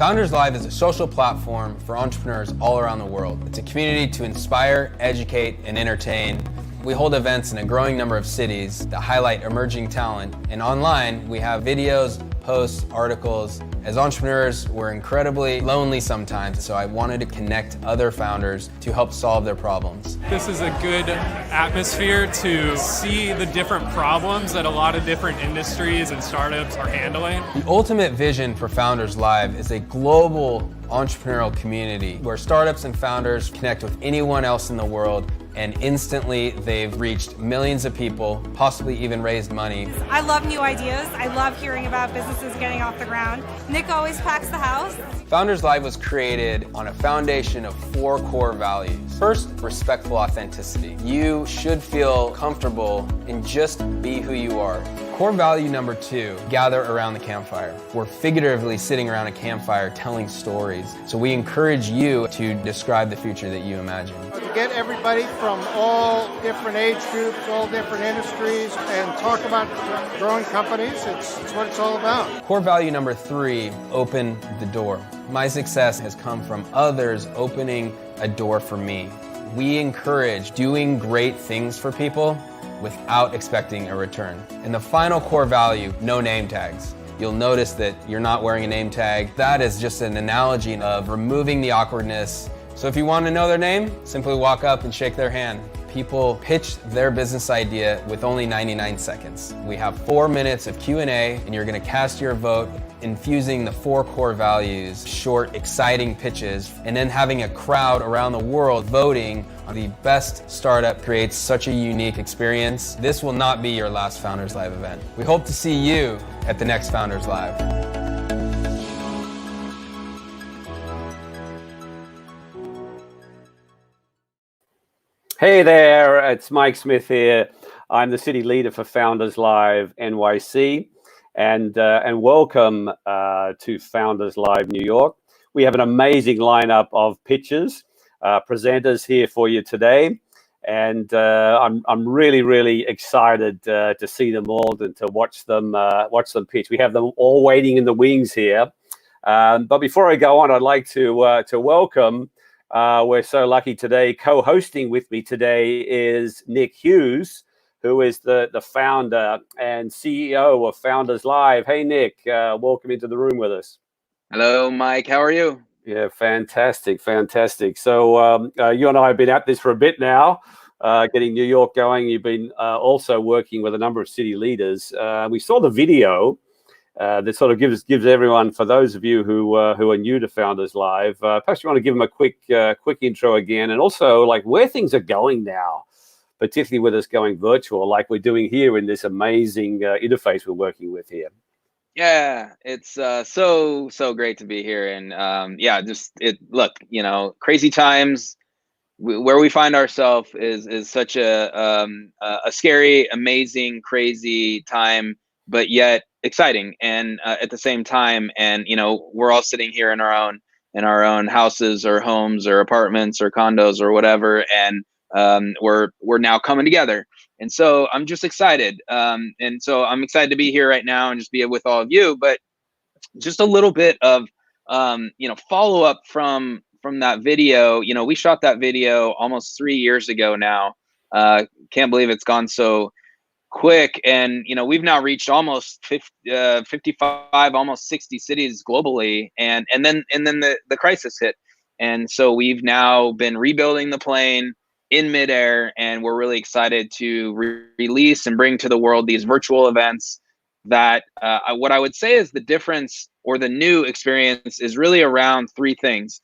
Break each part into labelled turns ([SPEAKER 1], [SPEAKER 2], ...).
[SPEAKER 1] Founders Live is a social platform for entrepreneurs all around the world. It's a community to inspire, educate, and entertain. We hold events in a growing number of cities that highlight emerging talent. And online, we have videos, posts, articles. As entrepreneurs, we're incredibly lonely sometimes, so I wanted to connect other founders to help solve their problems.
[SPEAKER 2] This is a good atmosphere to see the different problems that a lot of different industries and startups are handling.
[SPEAKER 1] The ultimate vision for Founders Live is a global entrepreneurial community where startups and founders connect with anyone else in the world, and instantly they've reached millions of people, possibly even raised money.
[SPEAKER 3] I love new ideas. I love hearing about businesses getting off the ground. Nick always packs the house.
[SPEAKER 1] Founders Live was created on a foundation of 4 core values. First, respectful authenticity. You should feel comfortable and just be who you are. Core value number 2, gather around the campfire. We're figuratively sitting around a campfire telling stories. So we encourage you to describe the future that you imagine.
[SPEAKER 4] To get everybody from all different age groups, all different industries, and talk about growing companies, it's what it's all about.
[SPEAKER 1] Core value number 3, open the door. My success has come from others opening a door for me. We encourage doing great things for people without expecting a return. And the final core value, no name tags. You'll notice that you're not wearing a name tag. That is just an analogy of removing the awkwardness. So if you want to know their name, simply walk up and shake their hand. People pitch their business idea with only 99 seconds. We have 4 minutes of Q&A, and you're going to cast your vote, infusing the 4 core values, short, exciting pitches, and then having a crowd around the world voting on the best startup creates such a unique experience. This will not be your last Founders Live event. We hope to see you at the next Founders Live.
[SPEAKER 5] Hey there, it's Mike Smith here. I'm the city leader for Founders Live NYC, and welcome to Founders Live New York. We have an amazing lineup of pitchers, presenters here for you today, and I'm really excited to see them all and to watch them pitch. We have them all waiting in the wings here. But before I go on, I'd like to welcome. We're so lucky today. Co-hosting with me today is Nick Hughes, who is the founder and CEO of Founders Live. Hey, Nick, welcome into the room with us.
[SPEAKER 6] Hello, Mike. How are you?
[SPEAKER 5] Yeah, fantastic. So you and I have been at this for a bit now, getting New York going. You've been also working with a number of city leaders. We saw the video. That sort of gives everyone, for those of you who are new to Founders Live, perhaps you want to give them a quick intro again, and also like where things are going now, particularly with us going virtual, like we're doing here in this amazing interface we're working with here.
[SPEAKER 6] Yeah, it's so great to be here, and look, crazy times. Where we find ourselves is such a scary, amazing, crazy time, but yet exciting, and at the same time, and we're all sitting here in our own houses or homes or apartments or condos or whatever, and we're now coming together, and so I'm just excited, and so I'm excited to be here right now and just be with all of you. But just a little bit of follow up from that video. We shot that video almost 3 years ago now. Can't believe it's gone so quick, and we've now reached almost 55, almost 60 cities globally, and then the crisis hit, and so we've now been rebuilding the plane in midair, and we're really excited to release and bring to the world these virtual events that what I would say is the difference or the new experience is really around 3 things.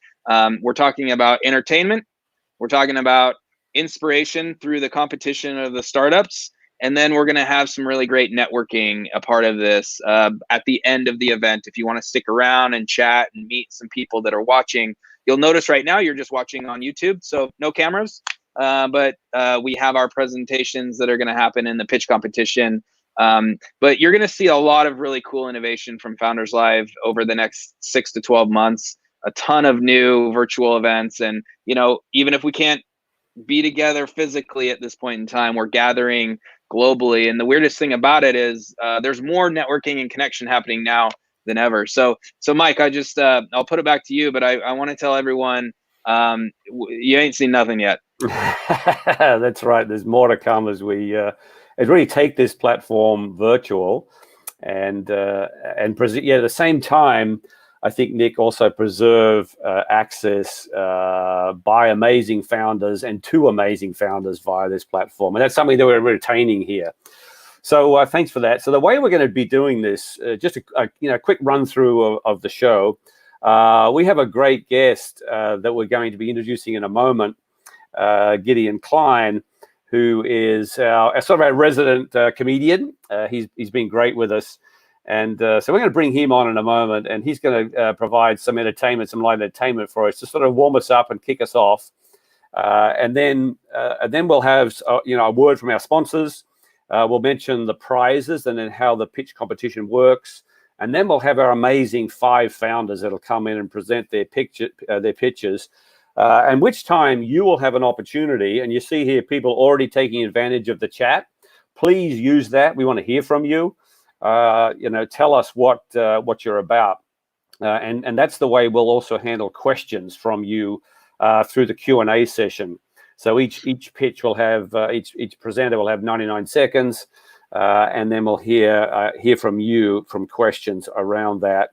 [SPEAKER 6] We're talking about entertainment, we're talking about inspiration through the competition of the startups, and then we're going to have some really great networking a part of this at the end of the event. If you want to stick around and chat and meet some people that are watching, you'll notice right now you're just watching on YouTube, so no cameras, but we have our presentations that are going to happen in the pitch competition. But you're going to see a lot of really cool innovation from Founders Live over the next 6 to 12 months, a ton of new virtual events. And, even if we can't be together physically at this point in time, we're gathering globally. And the weirdest thing about it is there's more networking and connection happening now than ever. So Mike, I just I'll put it back to you, but I want to tell everyone you ain't seen nothing yet.
[SPEAKER 5] That's right. There's more to come as we really take this platform virtual, and at the same time, I think, Nick, also preserve access by amazing founders and to amazing founders via this platform, and that's something that we're retaining here. So thanks for that. So the way we're going to be doing this, just a quick run through of the show. We have a great guest that we're going to be introducing in a moment, Gideon Klein, who is sort of our resident comedian. He's been great with us. And so we're going to bring him on in a moment, and he's going to provide some entertainment, some light entertainment for us to sort of warm us up and kick us off. And then we'll have a word from our sponsors. We'll mention the prizes and then how the pitch competition works. And then we'll have our amazing 5 founders that'll come in and present their pitches. And which time you will have an opportunity, and you see here people already taking advantage of the chat. Please use that. We want to hear from you. Tell us what you're about, and that's the way we'll also handle questions from you through the Q&A session. So each pitch will have each presenter will have 99 seconds, and then we'll hear from you from questions around that.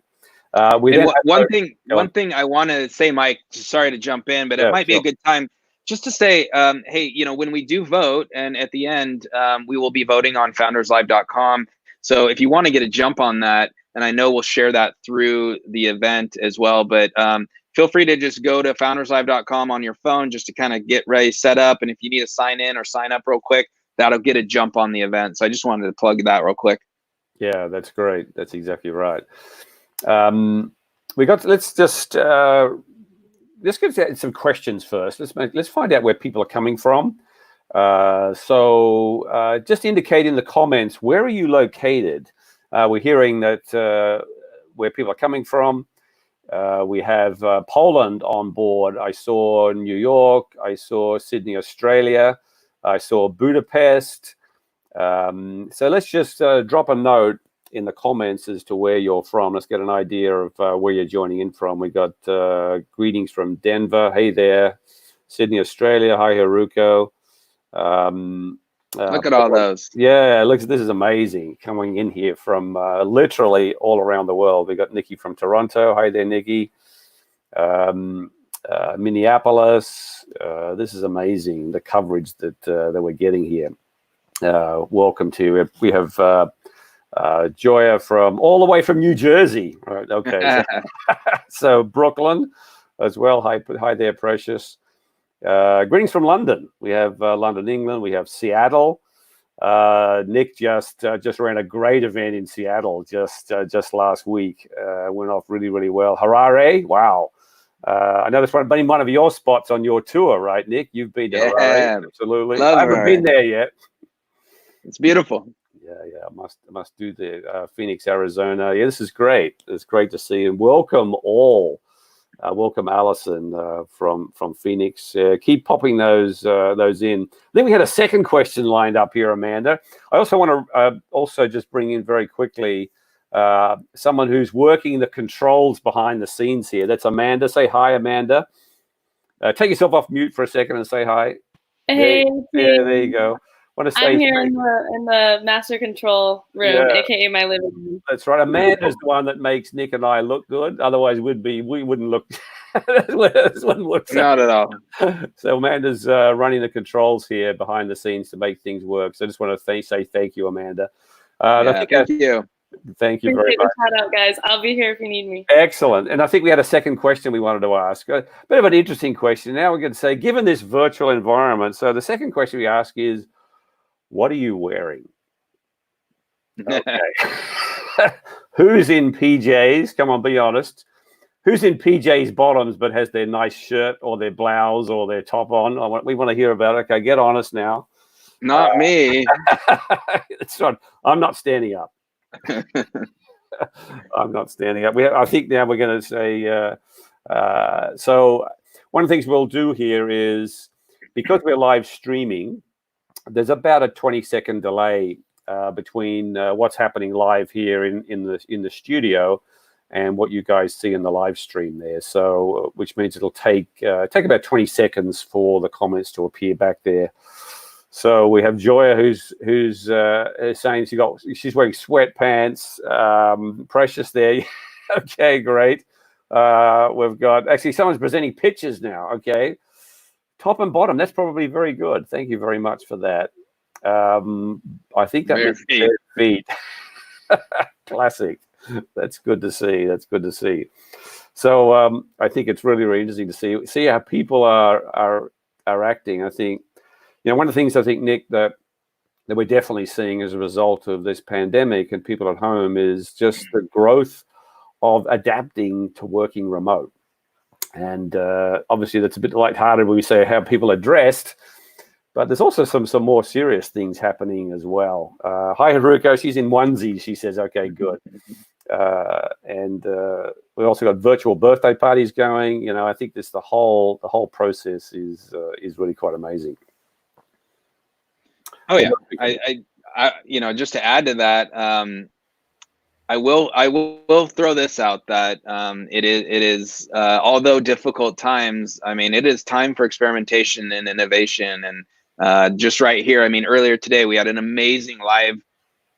[SPEAKER 5] One
[SPEAKER 6] thing I want to say, Mike, sorry to jump in, but it might be a good time just to say, hey, when we do vote, and at the end, we will be voting on founderslive.com. So if you want to get a jump on that, and I know we'll share that through the event as well, but feel free to just go to founderslive.com on your phone just to kind of get ready, set up. And if you need to sign in or sign up real quick, that'll get a jump on the event. So I just wanted to plug that real quick.
[SPEAKER 5] Yeah, that's great. That's exactly right. Let's get some questions first. Let's find out where people are coming from. So just indicate in the comments, where are you located? We're hearing that where people are coming from. We have Poland on board. I saw New York. I saw Sydney, Australia. I saw Budapest. So let's just drop a note in the comments as to where you're from. Let's get an idea of where you're joining in from. We got greetings from Denver. Hey there. Sydney, Australia. Hi, Haruko.
[SPEAKER 6] Look at all those.
[SPEAKER 5] Yeah, look, this is amazing. Coming in here from literally all around the world. We got Nikki from Toronto. Hi there, Nikki. Minneapolis. This is amazing, the coverage that we're getting here. Welcome to. We have Joya from all the way from New Jersey. Right, okay. So Brooklyn as well. Hi there, Precious. Greetings from London. We have London, England. We have Seattle. Nick just ran a great event in Seattle just last week. Went off really, really well. Harare, wow. I know that's been one of your spots on your tour, right, Nick? You've been to Harare, absolutely. I haven't been there yet.
[SPEAKER 6] It's beautiful.
[SPEAKER 5] Yeah. I must do the Phoenix, Arizona. Yeah, this is great. It's great to see, and welcome all. Welcome, Allison from Phoenix. Keep popping those in. Then we had a second question lined up here, Amanda. I also want to also just bring in very quickly someone who's working the controls behind the scenes here. That's Amanda. Say hi, Amanda. Take yourself off mute for a second and say hi.
[SPEAKER 7] Hey.
[SPEAKER 5] There you go.
[SPEAKER 7] I'm here in the master control room, aka my living room.
[SPEAKER 5] That's right. Amanda's the one that makes Nick and I look good. Otherwise, we wouldn't look. This one looks
[SPEAKER 6] not at all.
[SPEAKER 5] So Amanda's running the controls here behind the scenes to make things work. So I just want to say thank you, Amanda.
[SPEAKER 6] Thank you.
[SPEAKER 5] Thank you very much.
[SPEAKER 7] Shout out, guys. I'll be here if you need me.
[SPEAKER 5] Excellent. And I think we had a second question we wanted to ask. A bit of an interesting question. Now we're going to say, given this virtual environment, so the second question we ask is, what are you wearing? Okay. Who's in PJs? Come on, be honest. Who's in PJs bottoms but has their nice shirt or their blouse or their top on? We want to hear about it. Okay, get honest now.
[SPEAKER 6] Not me.
[SPEAKER 5] It's not. I'm not standing up. I'm not standing up. I think now we're going to say. So one of the things we'll do here is, because we're live streaming, there's about a 20-second delay between what's happening live here in the studio and what you guys see in the live stream there. So, which means it'll take about 20 seconds for the comments to appear back there. So we have Joya, who's saying she's wearing sweatpants. Precious there. Okay, great. We've got actually someone's presenting pictures now. Okay, top and bottom. That's probably very good. Thank you very much for that. I think that means bare feet. Classic. That's good to see. That's good to see. So I think it's really, really interesting to see how people are acting. I think, one of the things I think, Nick, that we're definitely seeing as a result of this pandemic and people at home is just the growth of adapting to working remote. And obviously that's a bit lighthearted when we say how people are dressed, but there's also some more serious things happening as well. Hi, Haruko. She's in onesie. She says, okay, good. And we also got virtual birthday parties going. I think the whole process is really quite amazing.
[SPEAKER 6] Oh yeah, I just to add to that, I will throw this out that it is although difficult times. I mean, it is time for experimentation and innovation, and just right here. I mean, earlier today we had an amazing live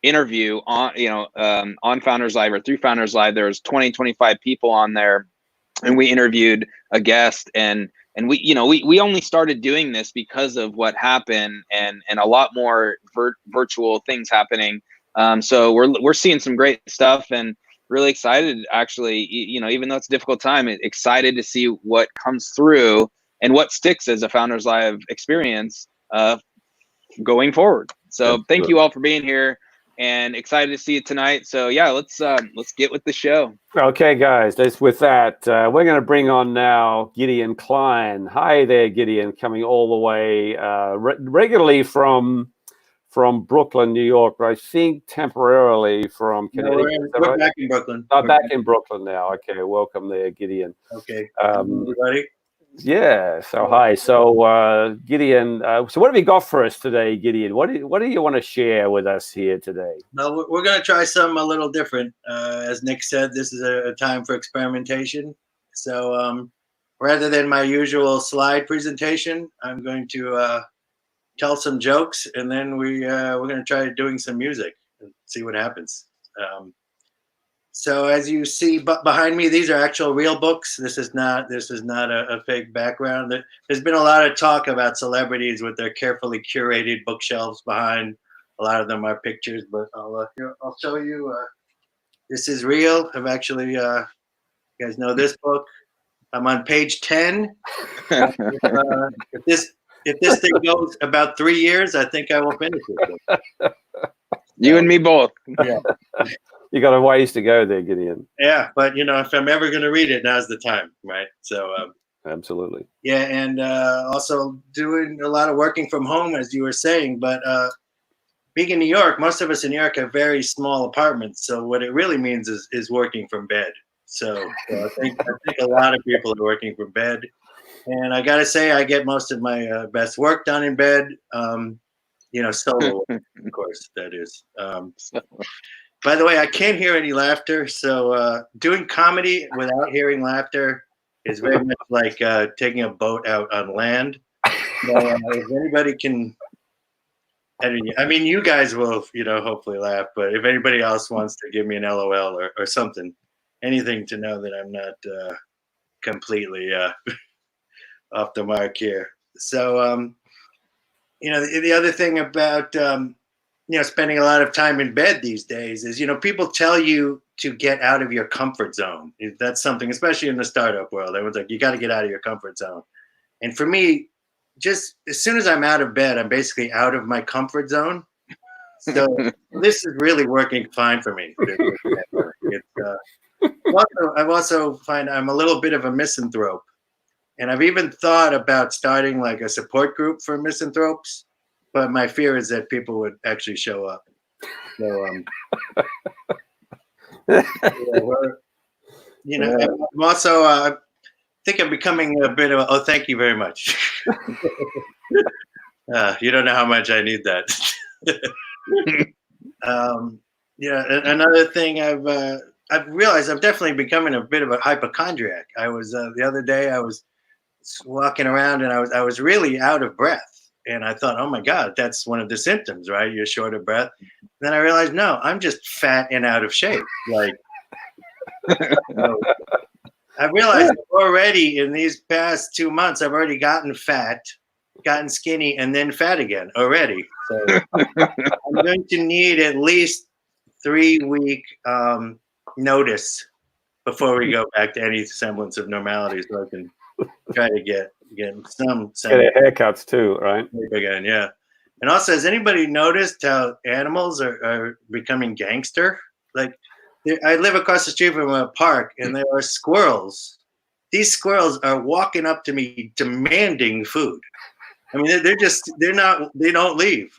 [SPEAKER 6] interview on on Founders Live or through Founders Live. There was 25 people on there, and we interviewed a guest, and we only started doing this because of what happened, and a lot more virtual things happening. So we're seeing some great stuff, and really excited, actually, even though it's a difficult time, excited to see what comes through and what sticks as a Founders Live experience going forward. So thank you all for being here, and excited to see you tonight. So yeah, let's get with the show.
[SPEAKER 5] Okay, guys, with that, we're going to bring on now Gideon Klein. Hi there, Gideon, coming all the way regularly from Brooklyn, New York, but I think temporarily from Connecticut.
[SPEAKER 8] No, we're back in Brooklyn.
[SPEAKER 5] Back in Brooklyn now. Okay, welcome there, Gideon.
[SPEAKER 8] Okay, everybody.
[SPEAKER 5] Yeah. So hi. So Gideon. So what have you got for us today, Gideon? What do you want to share with us here today?
[SPEAKER 8] No, we're going to try something a little different. As Nick said, this is a time for experimentation. So rather than my usual slide presentation, I'm going to tell some jokes, and then we're going to try doing some music and see what happens. So as you see behind me, these are actual real books. This is not a fake background. There's been a lot of talk about celebrities with their carefully curated bookshelves behind. A lot of them are pictures, but I'll show you. This is real. I've actually, you guys know this book. I'm on page 10. If this thing goes about 3 years, I think I will finish it.
[SPEAKER 6] You and me both.
[SPEAKER 8] Yeah.
[SPEAKER 5] You got a ways to go there, Gideon.
[SPEAKER 8] Yeah, but if I'm ever going to read it, now's the time, right? So
[SPEAKER 5] absolutely.
[SPEAKER 8] Yeah, and also doing a lot of working from home, as you were saying. But being in New York, most of us in New York have very small apartments. So what it really means is working from bed. So I think a lot of people are working from bed. And I got to say, I get most of my best work done in bed. Solo, of course, that is. By the way, I can't hear any laughter. So doing comedy without hearing laughter is very much like taking a boat out on land. So, if anybody can, I mean, you guys will, hopefully laugh. But if anybody else wants to give me an LOL or something, anything to know that I'm not completely off the mark here. So, the other thing about, spending a lot of time in bed these days is, people tell you to get out of your comfort zone. That's something, especially in the startup world. Everyone's like, you got to get out of your comfort zone. And for me, just as soon as I'm out of bed, I'm basically out of my comfort zone. So this is really working fine for me. I've also find I'm a little bit of a misanthrope. And I've even thought about starting like a support group for misanthropes, but my fear is that people would actually show up. So, I'm also, I think I'm becoming a bit of oh, thank you very much. You don't know how much I need that. Another thing I've realized I'm definitely becoming a bit of a hypochondriac. I was the other day I was walking around and I was really out of breath, and I thought, oh my God, that's one of the symptoms, right? You're short of breath. Then I realized, no, I'm just fat and out of shape. Like, so I realized already in these past 2 months, I've already gotten fat, gotten skinny, and then fat again already. So I'm going to need at least 3 week notice before we go back to any semblance of normality, so I can try to get some
[SPEAKER 5] Get haircuts too, right?
[SPEAKER 8] again. Yeah. And also, has anybody noticed how animals are becoming gangster? Like, I live across the street from a park, and there are squirrels. These squirrels are walking up to me demanding food. I mean, they don't leave.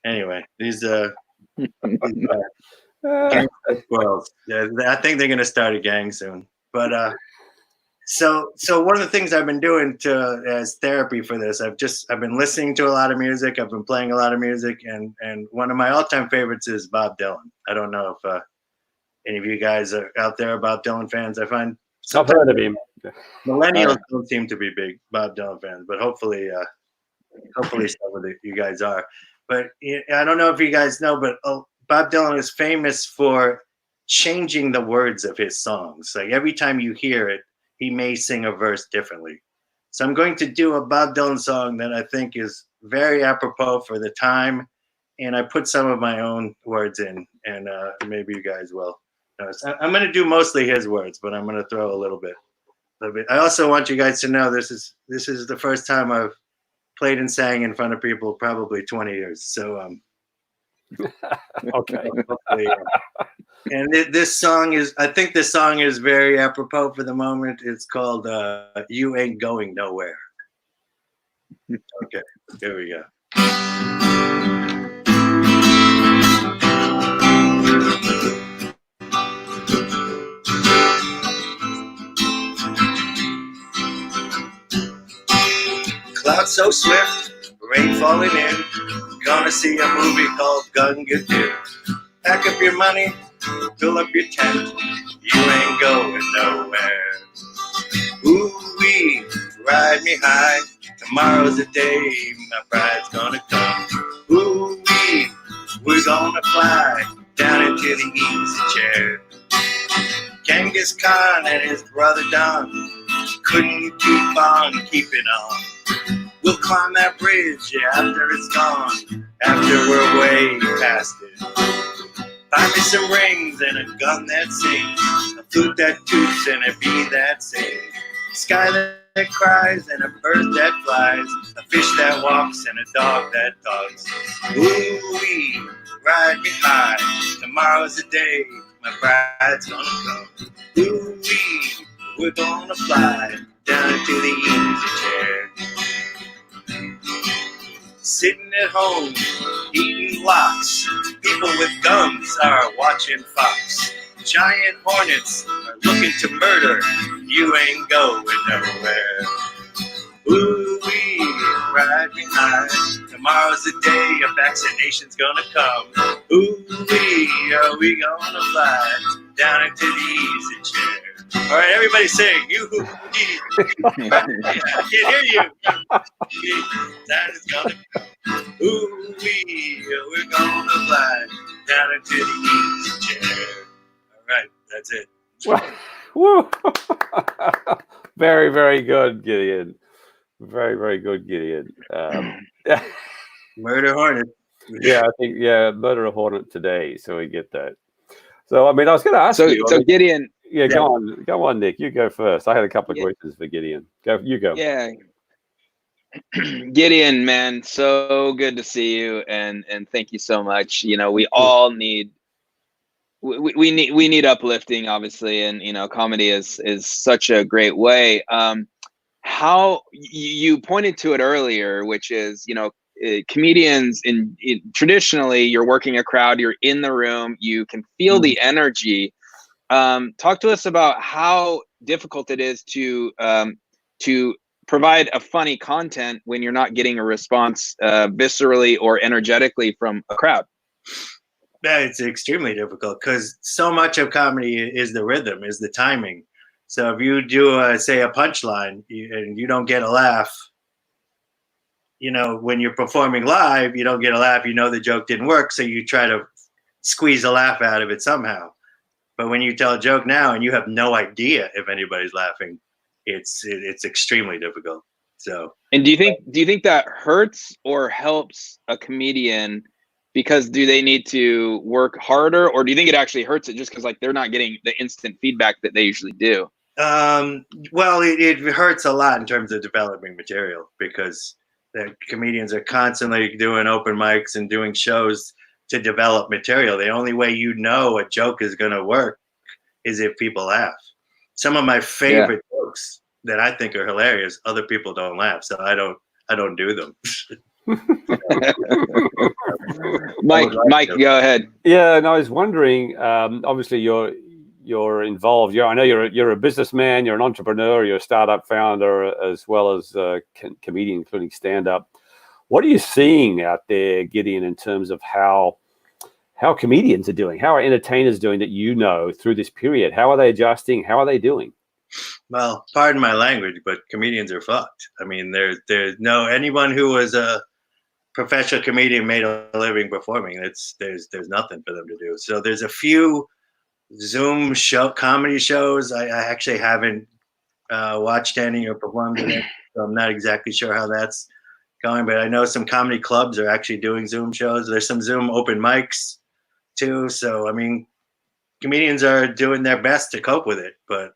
[SPEAKER 8] Anyway, these gangster squirrels. Yeah, I think they're gonna start a gang soon. But so one of the things I've been doing as therapy for this, I've been listening to a lot of music. I've been playing a lot of music, and one of my all-time favorites is Bob Dylan. I don't know if any of you guys are out there Bob Dylan fans. I find
[SPEAKER 5] I've heard of him.
[SPEAKER 8] millennials don't seem to be big Bob Dylan fans, but hopefully some of you guys are. But I don't know if you guys know, but Bob Dylan is famous for changing the words of his songs. Like every time you hear it, he may sing a verse differently. So I'm going to do a Bob Dylan song that I think is very apropos for the time, and I put some of my own words in, and maybe you guys will notice. I'm going to do mostly his words, but I'm going to throw a little bit. I also want you guys to know this is the first time I've played and sang in front of people, probably 20 years. So
[SPEAKER 5] okay.
[SPEAKER 8] And this song I think this song is very apropos for the moment. It's called You Ain't Going Nowhere. Okay, here we go. Clouds so swift, rain falling in. Gonna see a movie called Gunga Din. Pack up your money, fill up your tent. You ain't going nowhere. Ooh-wee, ride me high. Tomorrow's the day my bride's gonna come. Ooh-wee, we're gonna fly down into the easy chair. Genghis Khan and his brother Don couldn't keep on keeping on. We'll climb that bridge after it's gone, after we're way past it. Buy me some rings and a gun that sings, a flute that toots and a bee that sings, a sky that cries and a bird that flies, a fish that walks and a dog that talks. Ooh-wee, ride me high, tomorrow's the day my bride's gonna come. Ooh-wee, we're gonna fly down into the easy chair. Sitting at home, eating lox. People with guns are watching Fox. Giant hornets are looking to murder. You ain't going nowhere. Ooh-wee, ride me high. Tomorrow's the day a vaccination's gonna come. Ooh-wee, are we gonna fly down into the easy chair? All right, everybody sing. You-hoo-wee. I can't hear you. That is gonna come. Ooh-wee, we're gonna fly down into the easy chair. All right, that's it.
[SPEAKER 5] Woo. Very, very good, Gideon. Very, very good, Gideon.
[SPEAKER 8] Murder Hornet.
[SPEAKER 5] Yeah, I think, Murder Hornet today, so we get that. So, I mean, I was going to ask you.
[SPEAKER 6] So Gideon.
[SPEAKER 5] Yeah, go on, Nick. You go first. I had a couple of questions for Gideon. You go.
[SPEAKER 6] Yeah. Gideon, man, so good to see you, and thank you so much. You know, we all need we need uplifting, obviously, and you know, comedy is such a great way. How you pointed to it earlier, which is, you know, comedians traditionally, you're working a crowd, you're in the room, you can feel the energy. Talk to us about how difficult it is to provide a funny content when you're not getting a response viscerally or energetically from a crowd.
[SPEAKER 8] Yeah, it's extremely difficult because so much of comedy is the rhythm, is the timing. So if you do, say, a punchline and you don't get a laugh, when you're performing live, you don't get a laugh. You know the joke didn't work, so you try to squeeze a laugh out of it somehow. But when you tell a joke now and you have no idea if anybody's laughing, it's extremely difficult. So,
[SPEAKER 6] And do you think that hurts or helps a comedian? Because do they need to work harder, or do you think it actually hurts it just because like they're not getting the instant feedback that they usually do?
[SPEAKER 8] well, it hurts a lot in terms of developing material because the comedians are constantly doing open mics and doing shows to develop material. The only way you know a joke is going to work is if people laugh. Some of my favorite jokes that I think are hilarious, other people don't laugh, so I don't do them.
[SPEAKER 6] Mike, go ahead.
[SPEAKER 5] Yeah, and I was wondering. Obviously, you're involved. I know you're a businessman. You're an entrepreneur. You're a startup founder, as well as a comedian, including stand-up. What are you seeing out there, Gideon, in terms of how comedians are doing? How are entertainers doing that through this period? How are they adjusting? How are they doing?
[SPEAKER 8] Well, pardon my language, but comedians are fucked. I mean, there's no anyone who was a professional comedian made a living performing. There's nothing for them to do. So there's a few Zoom comedy shows. I actually haven't watched any or performed in it, so I'm not exactly sure how that's going. But I know some comedy clubs are actually doing Zoom shows. There's some Zoom open mics too. So I mean, comedians are doing their best to cope with it, but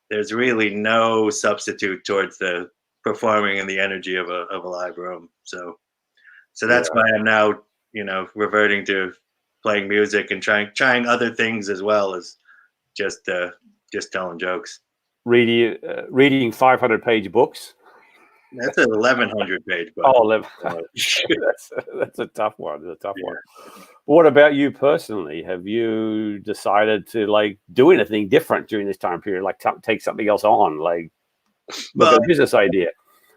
[SPEAKER 8] there's really no substitute towards the performing and the energy of a live room. So that's why I'm now, reverting to playing music and trying other things as well as just telling jokes.
[SPEAKER 5] Reading 500-page books.
[SPEAKER 8] That's an 1,100-page book.
[SPEAKER 5] Oh, 11. That's a tough one. It's a tough one. What about you personally? Have you decided to do anything different during this time period? Like take something else on, a business idea?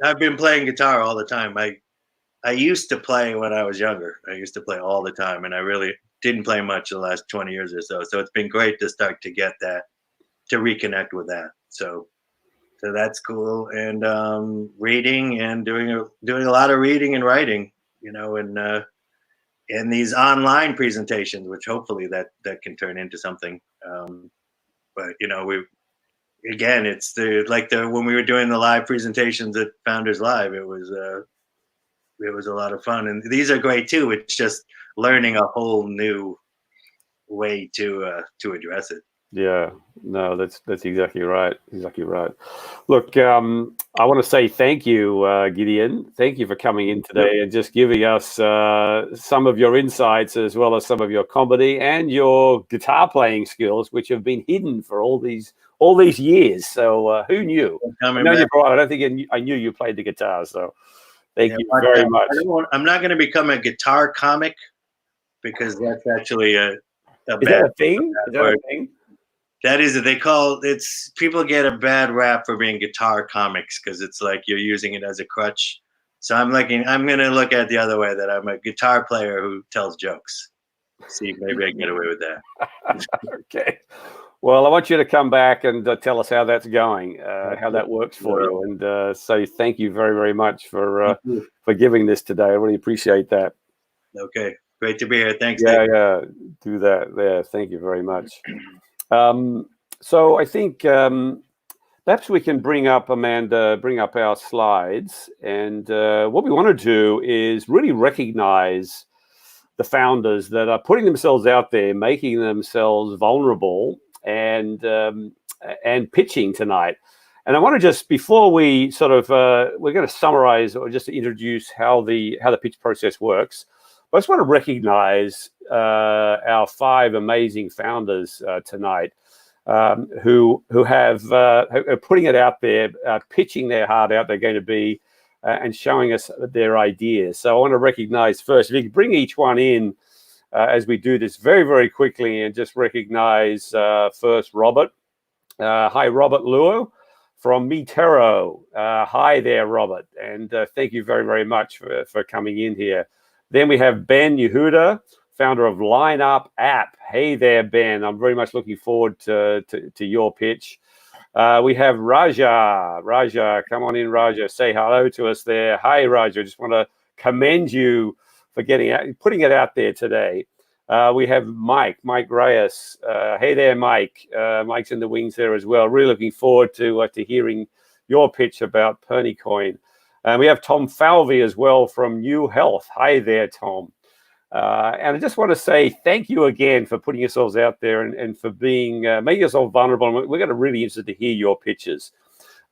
[SPEAKER 8] I've been playing guitar all the time. I used to play when I was younger. I used to play all the time, and I really didn't play much the last 20 years or so. So it's been great to start to get that, to reconnect with that. So that's cool. And reading and doing a lot of reading and writing, and these online presentations, which hopefully that can turn into something. But it's when we were doing the live presentations at Founders Live, it was a lot of fun, and these are great too. It's just learning a whole new way to address it.
[SPEAKER 5] Yeah, no, that's exactly right. Exactly right. Look, I want to say thank you, Gideon. Thank you for coming in today and just giving us some of your insights, as well as some of your comedy and your guitar playing skills, which have been hidden for all these years. So who knew? I don't think I knew you played the guitar. So thank you very much.
[SPEAKER 8] I'm not going to become a guitar comic because that's actually
[SPEAKER 5] Is that a thing?
[SPEAKER 8] That is, people get a bad rap for being guitar comics because it's like you're using it as a crutch. So I'm going to look at it the other way, that I'm a guitar player who tells jokes. See, maybe I can get away with that.
[SPEAKER 5] Okay. Well, I want you to come back and tell us how that's going, how that works for you. And so thank you very, very much for giving this today. I really appreciate that.
[SPEAKER 8] Okay. Great to be here. Thanks.
[SPEAKER 5] Yeah, Dave. Do that. Yeah, thank you very much. So I think perhaps we can bring up our slides. And what we want to do is really recognize the founders that are putting themselves out there, making themselves vulnerable, and pitching tonight. And I want to just, before we we're going to summarize or just introduce how the pitch process works. I just want to recognize our 5 amazing founders tonight who are putting it out there, pitching their heart out. They're going to be and showing us their ideas. So I want to recognize first, if you could bring each one in as we do this very, very quickly, and just recognize first Robert. Hi, Robert Luo from Metero. Hi there, Robert. And thank you very, very much for coming in here. Then we have Ben Yehuda founder of Lineup App. Hey there, Ben. I'm very much looking forward to your pitch. We have Raja. Raja, come on in, Raja. Say hello to us there. Hi, Raja. Just want to commend you for putting it out there today. We have Mike Reyes. Hey there, Mike. Mike's in the wings there as well. Really looking forward to hearing your pitch about Pernicoin. And we have Tom Falvey as well from New Health. Hi there, Tom. And I just want to say thank you again for putting yourselves out there and for being making yourself vulnerable. We're going to really interested to hear your pitches.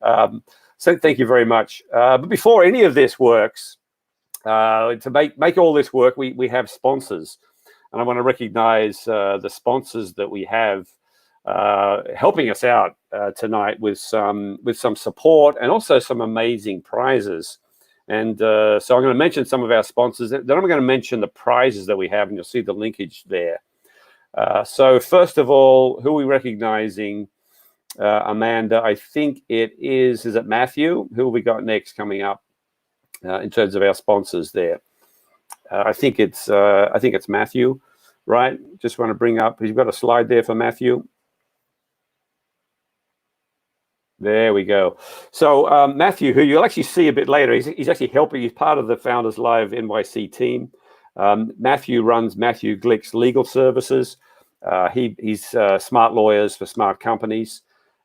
[SPEAKER 5] So thank you very much. But before any of this works, to make all this work, we have sponsors. And I want to recognize the sponsors that we have helping us out tonight with some support and also some amazing prizes. And so I'm going to mention some of our sponsors. Then I'm going to mention the prizes that we have, and you'll see the linkage there. So first of all, who are we recognizing? Amanda, I think is it Matthew? Who have we got next coming up in terms of our sponsors there? I think it's Matthew, right? Just want to bring up, you've got a slide there for Matthew. There we go. So Matthew, who you'll actually see a bit later, he's actually helping. He's part of the Founders Live NYC team. Matthew runs Matthew Glick's legal services. He's smart lawyers for smart companies,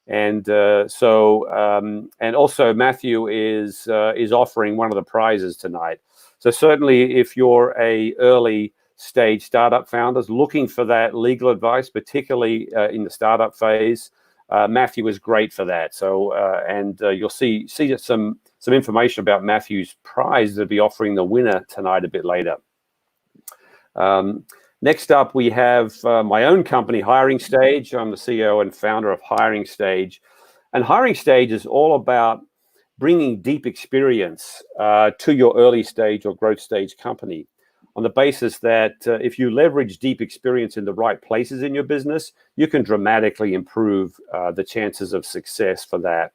[SPEAKER 5] and and also Matthew is offering one of the prizes tonight. So certainly, if you're a early stage startup founders looking for that legal advice, particularly in the startup phase, Matthew is great for that. So you'll see some information about Matthew's prize that'll be offering the winner tonight a bit later. Next up, we have my own company, Hiring Stage. I'm the CEO and founder of Hiring Stage, and Hiring Stage is all about bringing deep experience to your early stage or growth stage company, on the basis that if you leverage deep experience in the right places in your business, you can dramatically improve the chances of success for that.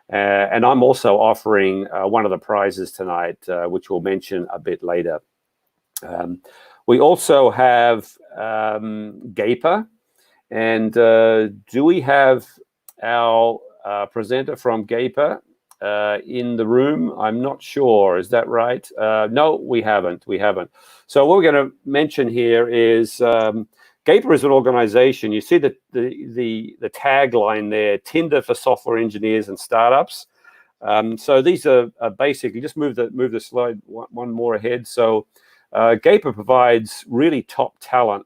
[SPEAKER 5] And I'm also offering one of the prizes tonight, which we'll mention a bit later. We also have Gaper. And do we have our presenter from Gaper in the room? I'm not sure. Is that right? No, we haven't. So what we're going to mention here is Gaper is an organization. You see the tagline there: Tinder for software engineers and startups. So these are basically, just move the slide one more ahead. So Gaper provides really top talent,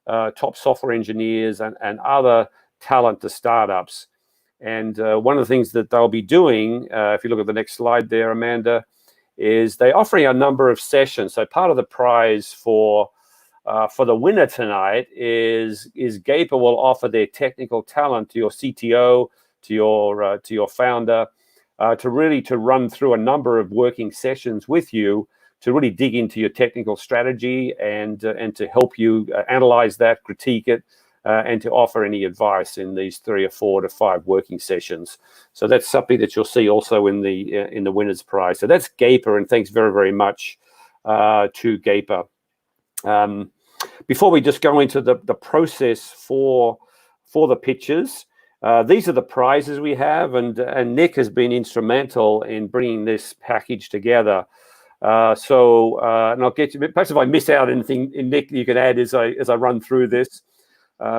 [SPEAKER 5] top software engineers and other talent to startups. And one of the things that they'll be doing, if you look at the next slide there, Amanda, is they're offering a number of sessions. So part of the prize for the winner tonight is Gaper will offer their technical talent to your CTO, to your founder, to run through a number of working sessions with you to really dig into your technical strategy and to help you analyze that, critique it, and to offer any advice in these 3 or 4 to 5 working sessions. So that's something that you'll see also in the winner's prize. So that's Gaper, and thanks very, very much to Gaper. Before we just go into the process for the pitches, these are the prizes we have, and Nick has been instrumental in bringing this package together. And I'll get you, perhaps if I miss out anything, Nick, you can add as I run through this.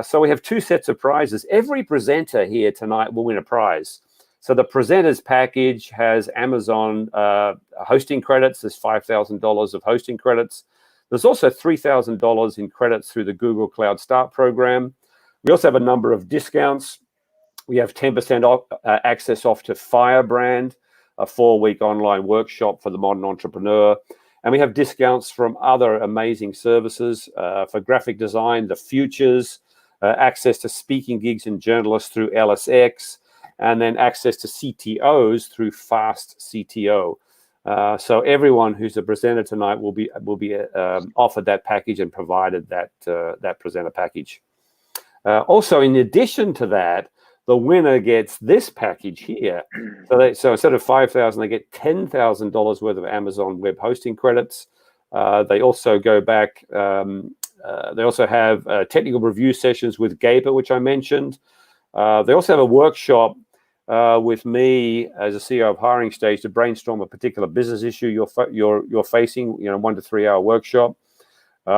[SPEAKER 5] So we have 2 sets of prizes. Every presenter here tonight will win a prize. So the presenters package has Amazon hosting credits. There's $5,000 of hosting credits. There's also $3,000 in credits through the Google Cloud Start program. We also have a number of discounts. We have 10% off, access off to Firebrand, a 4-week online workshop for the modern entrepreneur. And we have discounts from other amazing services for graphic design, the Futures, access to speaking gigs and journalists through LSX, and then access to CTOs through Fast CTO. So everyone who's a presenter tonight will be offered that package and provided that presenter package. Also, in addition to that, the winner gets this package here. So instead of $5,000, they get $10,000 worth of Amazon web hosting credits. They also go back They also have technical review sessions with Gaper, which I mentioned. They also have a workshop with me as a CEO of Hiring Stage to brainstorm a particular business issue you're facing. 1 to 3 hour workshop.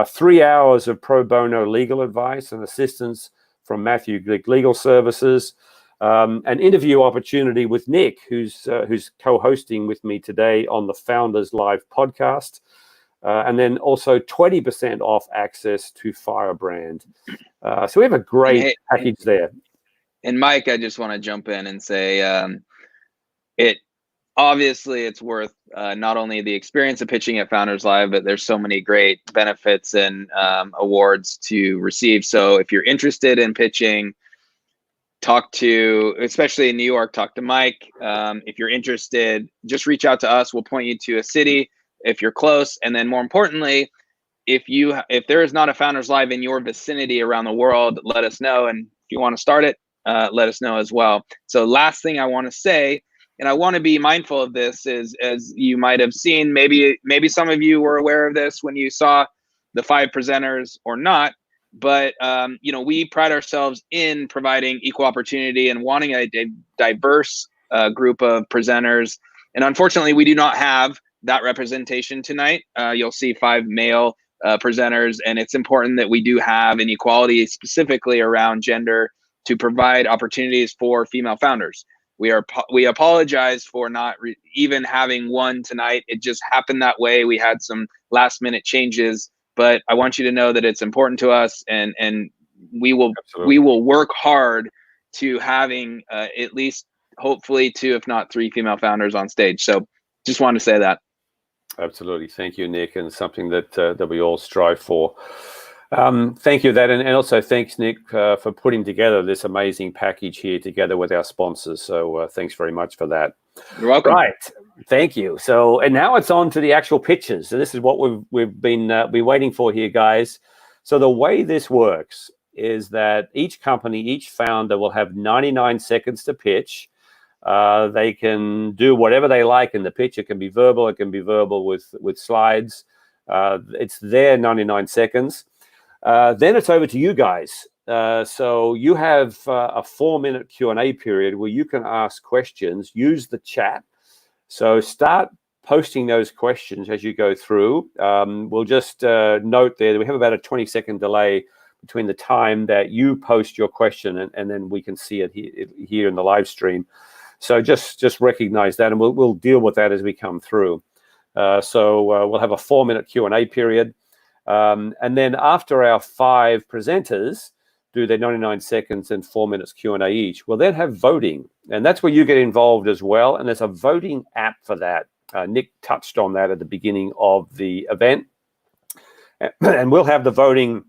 [SPEAKER 5] 3 hours of pro bono legal advice and assistance from Matthew Glick Legal Services. An interview opportunity with Nick, who's co-hosting with me today on the Founders Live podcast. And then also 20% off access to Firebrand. So we have a great package there.
[SPEAKER 6] And Mike, I just want to jump in and say, it's worth not only the experience of pitching at Founders Live, but there's so many great benefits and awards to receive. So if you're interested in pitching, especially in New York, talk to Mike. If you're interested, just reach out to us. We'll point you to a city if you're close. And then more importantly, if there is not a Founders Live in your vicinity around the world, let us know. And if you want to start it, let us know as well. So last thing I want to say, and I want to be mindful of this, is as you might have seen, maybe some of you were aware of this when you saw the 5 presenters or not, but we pride ourselves in providing equal opportunity and wanting a diverse group of presenters. And unfortunately, we do not have that representation tonight. You'll see 5 male presenters, and it's important that we do have an equality specifically around gender to provide opportunities for female founders. We apologize for not even having one tonight. It just happened that way. We had some last minute changes, but I want you to know that it's important to us, and we will work hard to having at least hopefully 2, if not 3 female founders on stage. So just wanted to say that.
[SPEAKER 5] Absolutely. Thank you, Nick, and something that we all strive for. Thank you for that, and also thanks, Nick, for putting together this amazing package here together with our sponsors. So thanks very much for that.
[SPEAKER 6] You're welcome.
[SPEAKER 5] Right. Thank you. So, and now it's on to the actual pitches. So this is what we've been waiting for here, guys. So the way this works is that each company, each founder will have 99 seconds to pitch. They can do whatever they like in the pitch. It can be verbal. It can be verbal with slides. It's their 99 seconds. Then it's over to you guys. So you have a 4-minute Q&A period where you can ask questions. Use the chat. So start posting those questions as you go through. We'll just note there that we have about a 20-second delay between the time that you post your question and then we can see it here in the live stream. So just recognize that, and we'll deal with that as we come through. So we'll have a 4-minute Q&A period. And then after our 5 presenters do their 99 seconds and 4 minutes Q&A each, we'll then have voting. And that's where you get involved as well. And there's a voting app for that. Nick touched on that at the beginning of the event. And we'll have the voting.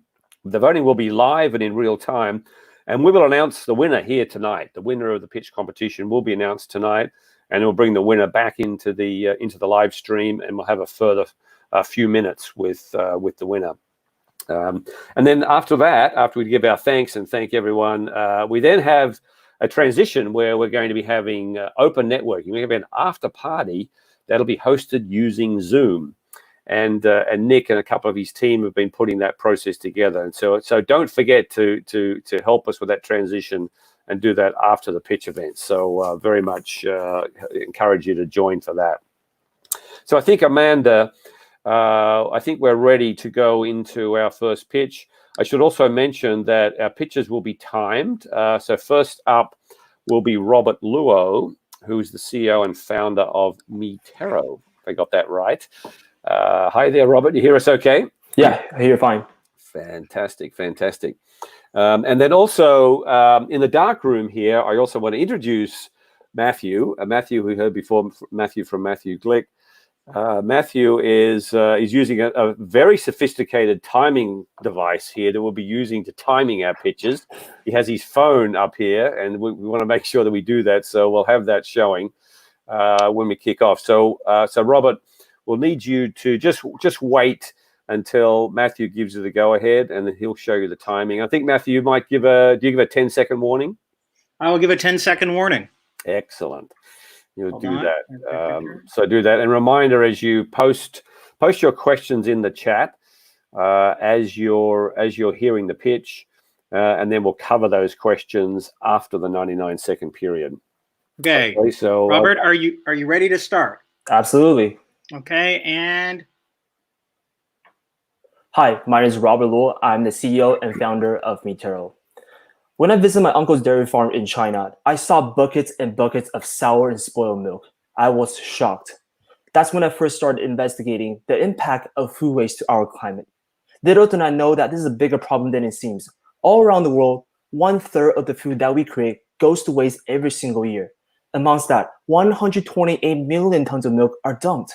[SPEAKER 5] The voting will be live and in real time. And we will announce the winner here tonight. The winner of the pitch competition will be announced tonight. And we'll bring the winner back into the live stream, and we'll have a further few minutes with the winner. And then after that, after we give our thanks and thank everyone, we then have a transition where we're going to be having open networking. We have an after party that'll be hosted using Zoom. And Nick and a couple of his team have been putting that process together. And so don't forget to help us with that transition and do that after the pitch event. So very much encourage you to join for that. So I think, Amanda, I think we're ready to go into our first pitch. I should also mention that our pitches will be timed. So first up will be Robert Luo, who's the CEO and founder of Metero. If I got that right. Hi there, Robert. You hear us okay?
[SPEAKER 9] Yeah, I hear you fine.
[SPEAKER 5] Fantastic. And then also in the dark room here, I also want to introduce Matthew. Matthew, we heard before, Matthew from Matthew Glick. Matthew is using a very sophisticated timing device here that we'll be using to timing our pitches. He has his phone up here, and we want to make sure that we do that. So we'll have that showing when we kick off. So Robert, we'll need you to just wait until Matthew gives you the go-ahead, and then he'll show you the timing. I think, Matthew, you might give a 10-second warning?
[SPEAKER 9] I will give a 10-second warning.
[SPEAKER 5] Excellent. You'll do that. So do that. And reminder, as you post your questions in the chat, as you're hearing the pitch, and then we'll cover those questions after the 99-second period.
[SPEAKER 9] Okay.
[SPEAKER 5] So
[SPEAKER 9] Robert, are you ready to start?
[SPEAKER 10] Absolutely.
[SPEAKER 9] Okay, and
[SPEAKER 10] Hi, my name is Robert Luo. I'm the CEO and founder of Meatero. When I visited my uncle's dairy farm in China, I saw buckets and buckets of sour and spoiled milk. I was shocked. That's when I first started investigating the impact of food waste to our climate. Little did I know that this is a bigger problem than it seems. All around the world, 1/3 of the food that we create goes to waste every single year. Amongst that, 128 million tons of milk are dumped.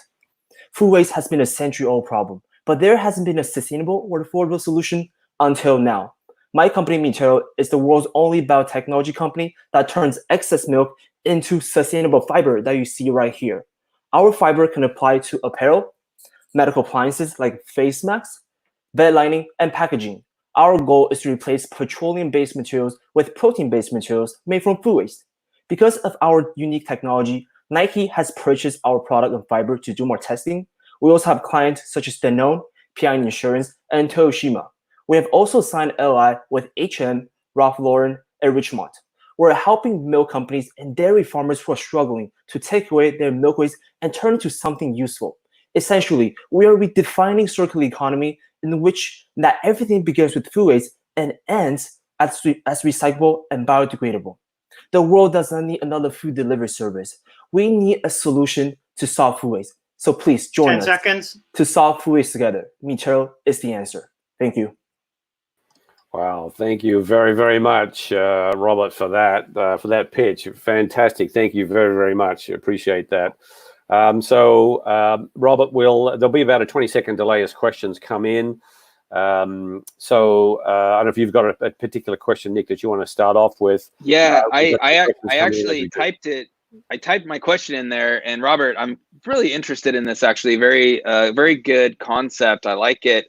[SPEAKER 10] Food waste has been a century-old problem, but there hasn't been a sustainable or affordable solution until now. My company, Meatero, is the world's only biotechnology company that turns excess milk into sustainable fiber that you see right here. Our fiber can apply to apparel, medical appliances like face masks, bed lining, and packaging. Our goal is to replace petroleum-based materials with protein-based materials made from food waste. Because of our unique technology, Nike has purchased our product and fiber to do more testing. We also have clients such as Danone, PI Insurance, and Toyoshima. We have also signed LI with H&M, Ralph Lauren, and Richemont. We're helping milk companies and dairy farmers who are struggling to take away their milk waste and turn it into something useful. Essentially, we are redefining circular economy in which not everything begins with food waste and ends as recyclable and biodegradable. The world does not need another food delivery service. We need a solution to solve food waste. So please join
[SPEAKER 9] 10
[SPEAKER 10] us
[SPEAKER 9] seconds.
[SPEAKER 10] to solve food waste together. Meatero is the answer. Thank you.
[SPEAKER 5] Wow, thank you very, very much, Robert, for that pitch. Fantastic. Thank you very, very much. Appreciate that. Robert, there'll be about a 20-second delay as questions come in. I don't know if you've got a particular question, Nick, that you want to start off with.
[SPEAKER 6] Yeah, I actually typed it. I typed my question in there, and Robert, I'm really interested in this. Actually, very good concept. I like it.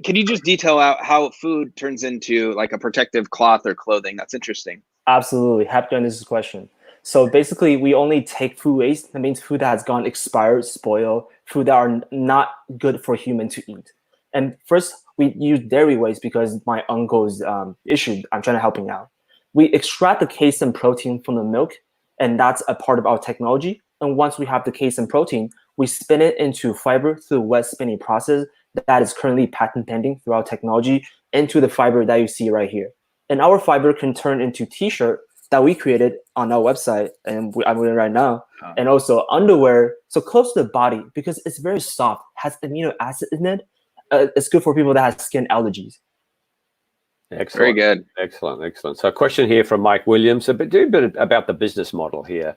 [SPEAKER 6] Can you just detail out how food turns into like a protective cloth or clothing? That's interesting.
[SPEAKER 10] Absolutely. Happy to answer this question. So basically, we only take food waste. That means food that has gone expired, spoiled, food that are not good for human to eat. And first, we use dairy waste because my uncle's issue. I'm trying to help him out. We extract the casein protein from the milk, and that's a part of our technology. And once we have the casein protein, we spin it into fiber through a wet spinning process that is currently patent pending through our technology into the fiber that you see right here. And our fiber can turn into t-shirt that we created on our website, and I'm wearing right now, and also underwear, so close to the body because it's very soft, has amino acid in it. It's good for people that have skin allergies.
[SPEAKER 5] Excellent.
[SPEAKER 6] Very good.
[SPEAKER 5] Excellent. So a question here from Mike Williams, do a bit about the business model here.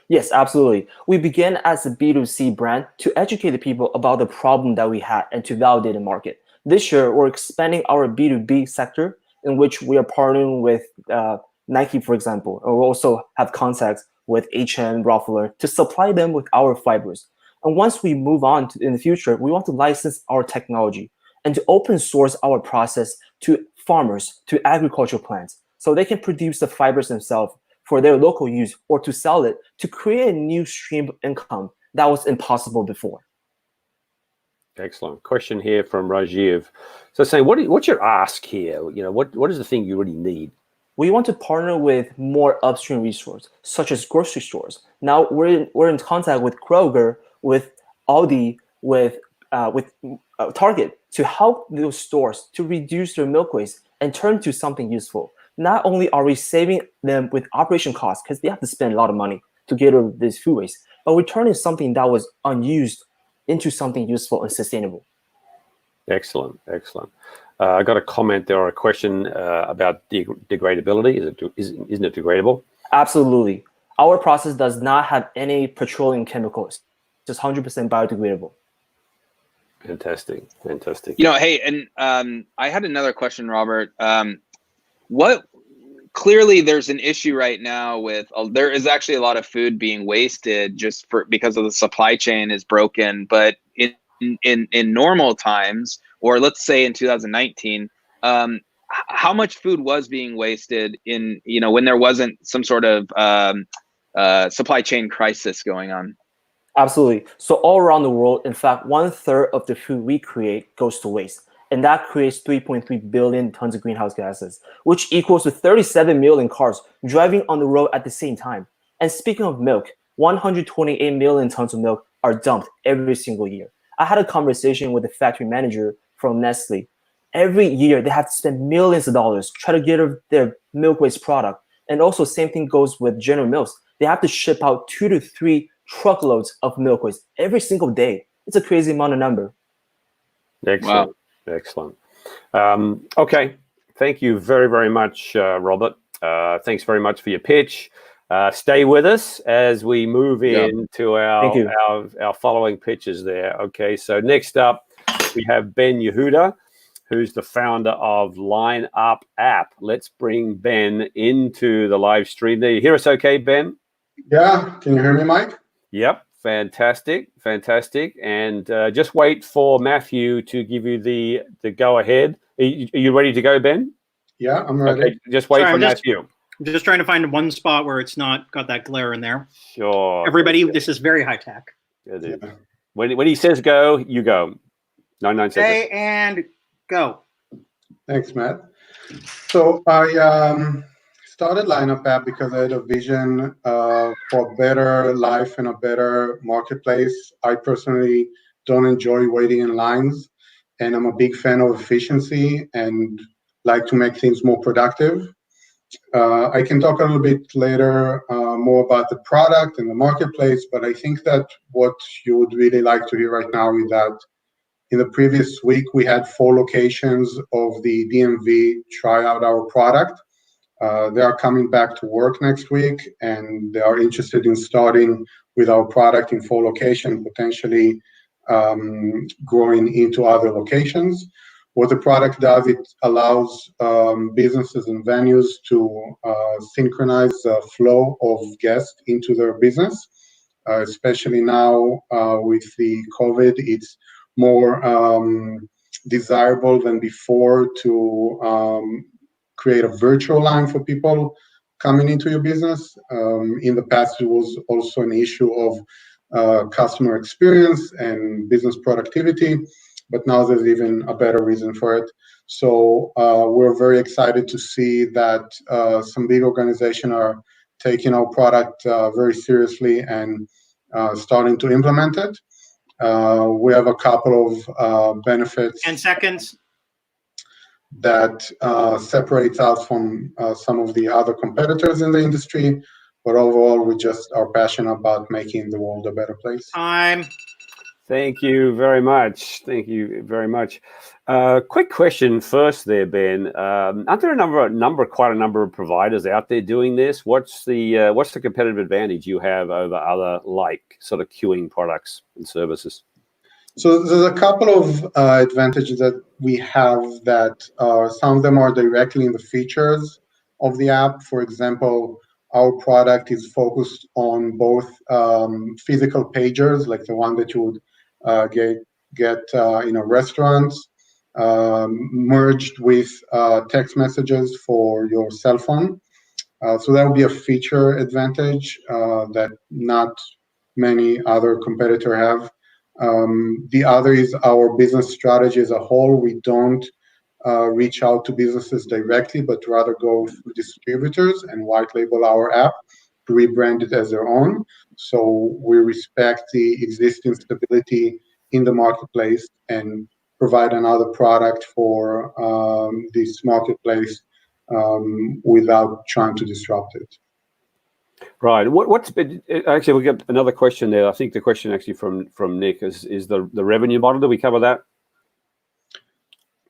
[SPEAKER 10] Yes, absolutely. We began as a B2C brand to educate the people about the problem that we had and to validate the market. This year, we're expanding our B2B sector in which we are partnering with Nike, for example, and we also have contacts with H&M, Ralph Lauren to supply them with our fibers. And once we move on in the future, we want to license our technology and to open source our process to farmers, to agricultural plants, so they can produce the fibers themselves for their local use or to sell it to create a new stream of income that was impossible before.
[SPEAKER 5] Excellent. Question here from Rajiv. So saying, what's your ask here? You know, what is the thing you really need?
[SPEAKER 10] We want to partner with more upstream resources, such as grocery stores. Now we're in contact with Kroger, with Aldi, with Target to help those stores to reduce their milk waste and turn to something useful. Not only are we saving them with operation costs because they have to spend a lot of money to get rid of this food waste, but we're turning something that was unused into something useful and sustainable.
[SPEAKER 5] Excellent. I got a comment there or a question about degradability. Isn't it degradable?
[SPEAKER 10] Absolutely. Our process does not have any petroleum chemicals. It's just 100% biodegradable.
[SPEAKER 5] Fantastic.
[SPEAKER 6] You know, hey, and I had another question, Robert. Clearly there's an issue right now with there is actually a lot of food being wasted just because of the supply chain is broken. But in normal times, or let's say in 2019, how much food was being wasted when there wasn't some sort of supply chain crisis going on?
[SPEAKER 10] Absolutely. So all around the world, in fact, 1/3 of the food we create goes to waste. And that creates 3.3 billion tons of greenhouse gases, which equals to 37 million cars driving on the road at the same time. And speaking of milk, 128 million tons of milk are dumped every single year. I had a conversation with a factory manager from Nestle. Every year, they have to spend millions of dollars trying to get rid of their milk waste product. And also, same thing goes with General Mills. They have to ship out 2 to 3 truckloads of milk waste every single day. It's a crazy amount of number.
[SPEAKER 5] Excellent. Wow. Excellent. Okay. Thank you very, very much, Robert. Thanks very much for your pitch. Stay with us as we move into our following pitches there. Okay. So next up, we have Ben Yehuda, who's the founder of Line Up App. Let's bring Ben into the live stream there. You hear us okay, Ben?
[SPEAKER 11] Yeah. Can you hear me, Mike?
[SPEAKER 5] Yep. Fantastic. Fantastic. And just wait for Matthew to give you the go ahead. Are you ready to go, Ben?
[SPEAKER 11] Yeah, I'm ready.
[SPEAKER 5] Okay. Just wait for Matthew.
[SPEAKER 9] I'm just trying to find one spot where it's not got that glare in there.
[SPEAKER 5] Sure.
[SPEAKER 9] Everybody, this is very high tech.
[SPEAKER 5] It is. When he says go, you go. 99 seconds.
[SPEAKER 9] Okay, and go.
[SPEAKER 11] Thanks, Matt. So I started Lineup App because I had a vision for a better life and a better marketplace. I personally don't enjoy waiting in lines, and I'm a big fan of efficiency and like to make things more productive. I can talk a little bit later more about the product and the marketplace, but I think that what you would really like to hear right now is that in the previous week, we had 4 locations of the DMV try out our product. They are coming back to work next week, and they are interested in starting with our product in 4 locations, potentially growing into other locations. What the product does, it allows businesses and venues to synchronize the flow of guests into their business, especially now with the COVID. It's more desirable than before to create a virtual line for people coming into your business. In the past, it was also an issue of customer experience and business productivity, but now there's even a better reason for it. So we're very excited to see that some big organizations are taking our product very seriously and starting to implement it. We have a couple of benefits.
[SPEAKER 9] 10 seconds.
[SPEAKER 11] That separates us from some of the other competitors in the industry. But overall, we just are passionate about making the world a better place.
[SPEAKER 9] Time.
[SPEAKER 5] Thank you very much. Thank you very much. Quick question first there, Ben. Aren't there quite a number of providers out there doing this? What's the competitive advantage you have over other like sort of queuing products and services?
[SPEAKER 11] So there's a couple of advantages that we have that some of them are directly in the features of the app. For example, our product is focused on both physical pagers, like the one that you would get in a restaurant, merged with text messages for your cell phone. So that would be a feature advantage that not many other competitors have. The other is our business strategy as a whole. We don't reach out to businesses directly, but rather go through distributors and white label our app to rebrand it as their own. So we respect the existing stability in the marketplace and provide another product for this marketplace without trying to disrupt it.
[SPEAKER 5] Right. What's been actually? We got another question there. I think the question actually from Nick is the revenue model. Did we cover that?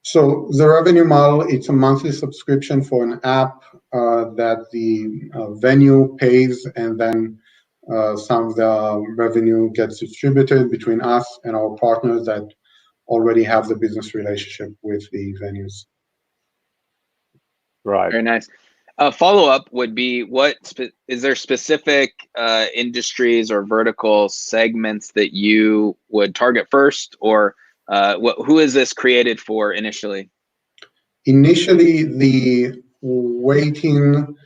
[SPEAKER 11] So the revenue model, it's a monthly subscription for an app that the venue pays, and then some of the revenue gets distributed between us and our partners that already have the business relationship with the venues.
[SPEAKER 5] Right.
[SPEAKER 6] Very nice. A follow-up would be, is there specific industries or vertical segments that you would target first, or who is this created for initially?
[SPEAKER 11] Initially, the waiting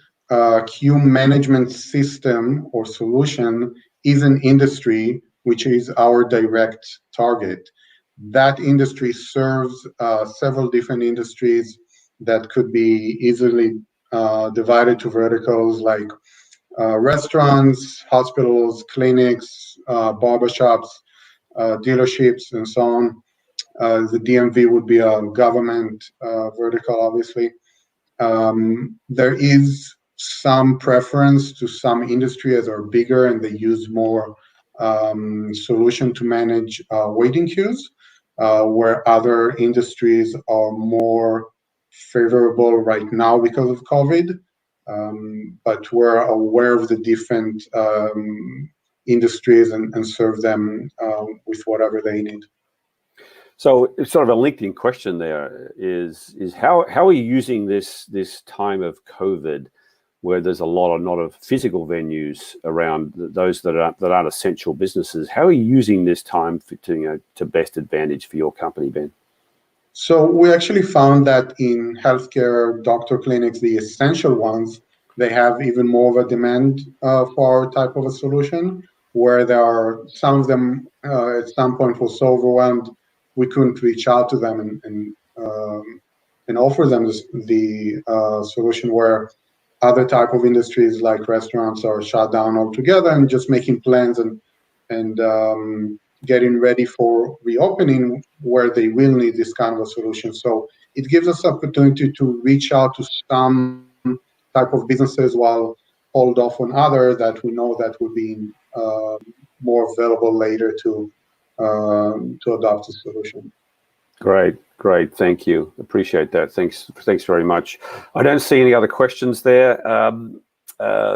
[SPEAKER 11] queue management system or solution is an industry which is our direct target. That industry serves several different industries that could be easily divided to verticals like restaurants, hospitals, clinics, barbershops, dealerships, and so on. The DMV would be a government vertical, obviously. There is some preference to some industries that are bigger and they use more solution to manage waiting queues, where other industries are more favorable right now because of COVID. But we're aware of the different industries and serve them with whatever they need.
[SPEAKER 5] So it's sort of a LinkedIn question there is how are you using this time of COVID, where there's a lot of physical venues around those that aren't essential businesses? How are you using this time to best advantage for your company, Ben?
[SPEAKER 11] So we actually found that in healthcare, doctor clinics, the essential ones, they have even more of a demand for our type of a solution, where there are some of them at some point were so overwhelmed we couldn't reach out to them and offer them the solution, where other type of industries like restaurants are shut down altogether and just making plans and getting ready for reopening, where they will need this kind of a solution. So it gives us opportunity to reach out to some type of businesses while hold off on other that we know that will be more available later to adopt the solution.
[SPEAKER 5] Great. Thank you. Appreciate that. Thanks very much. I don't see any other questions there.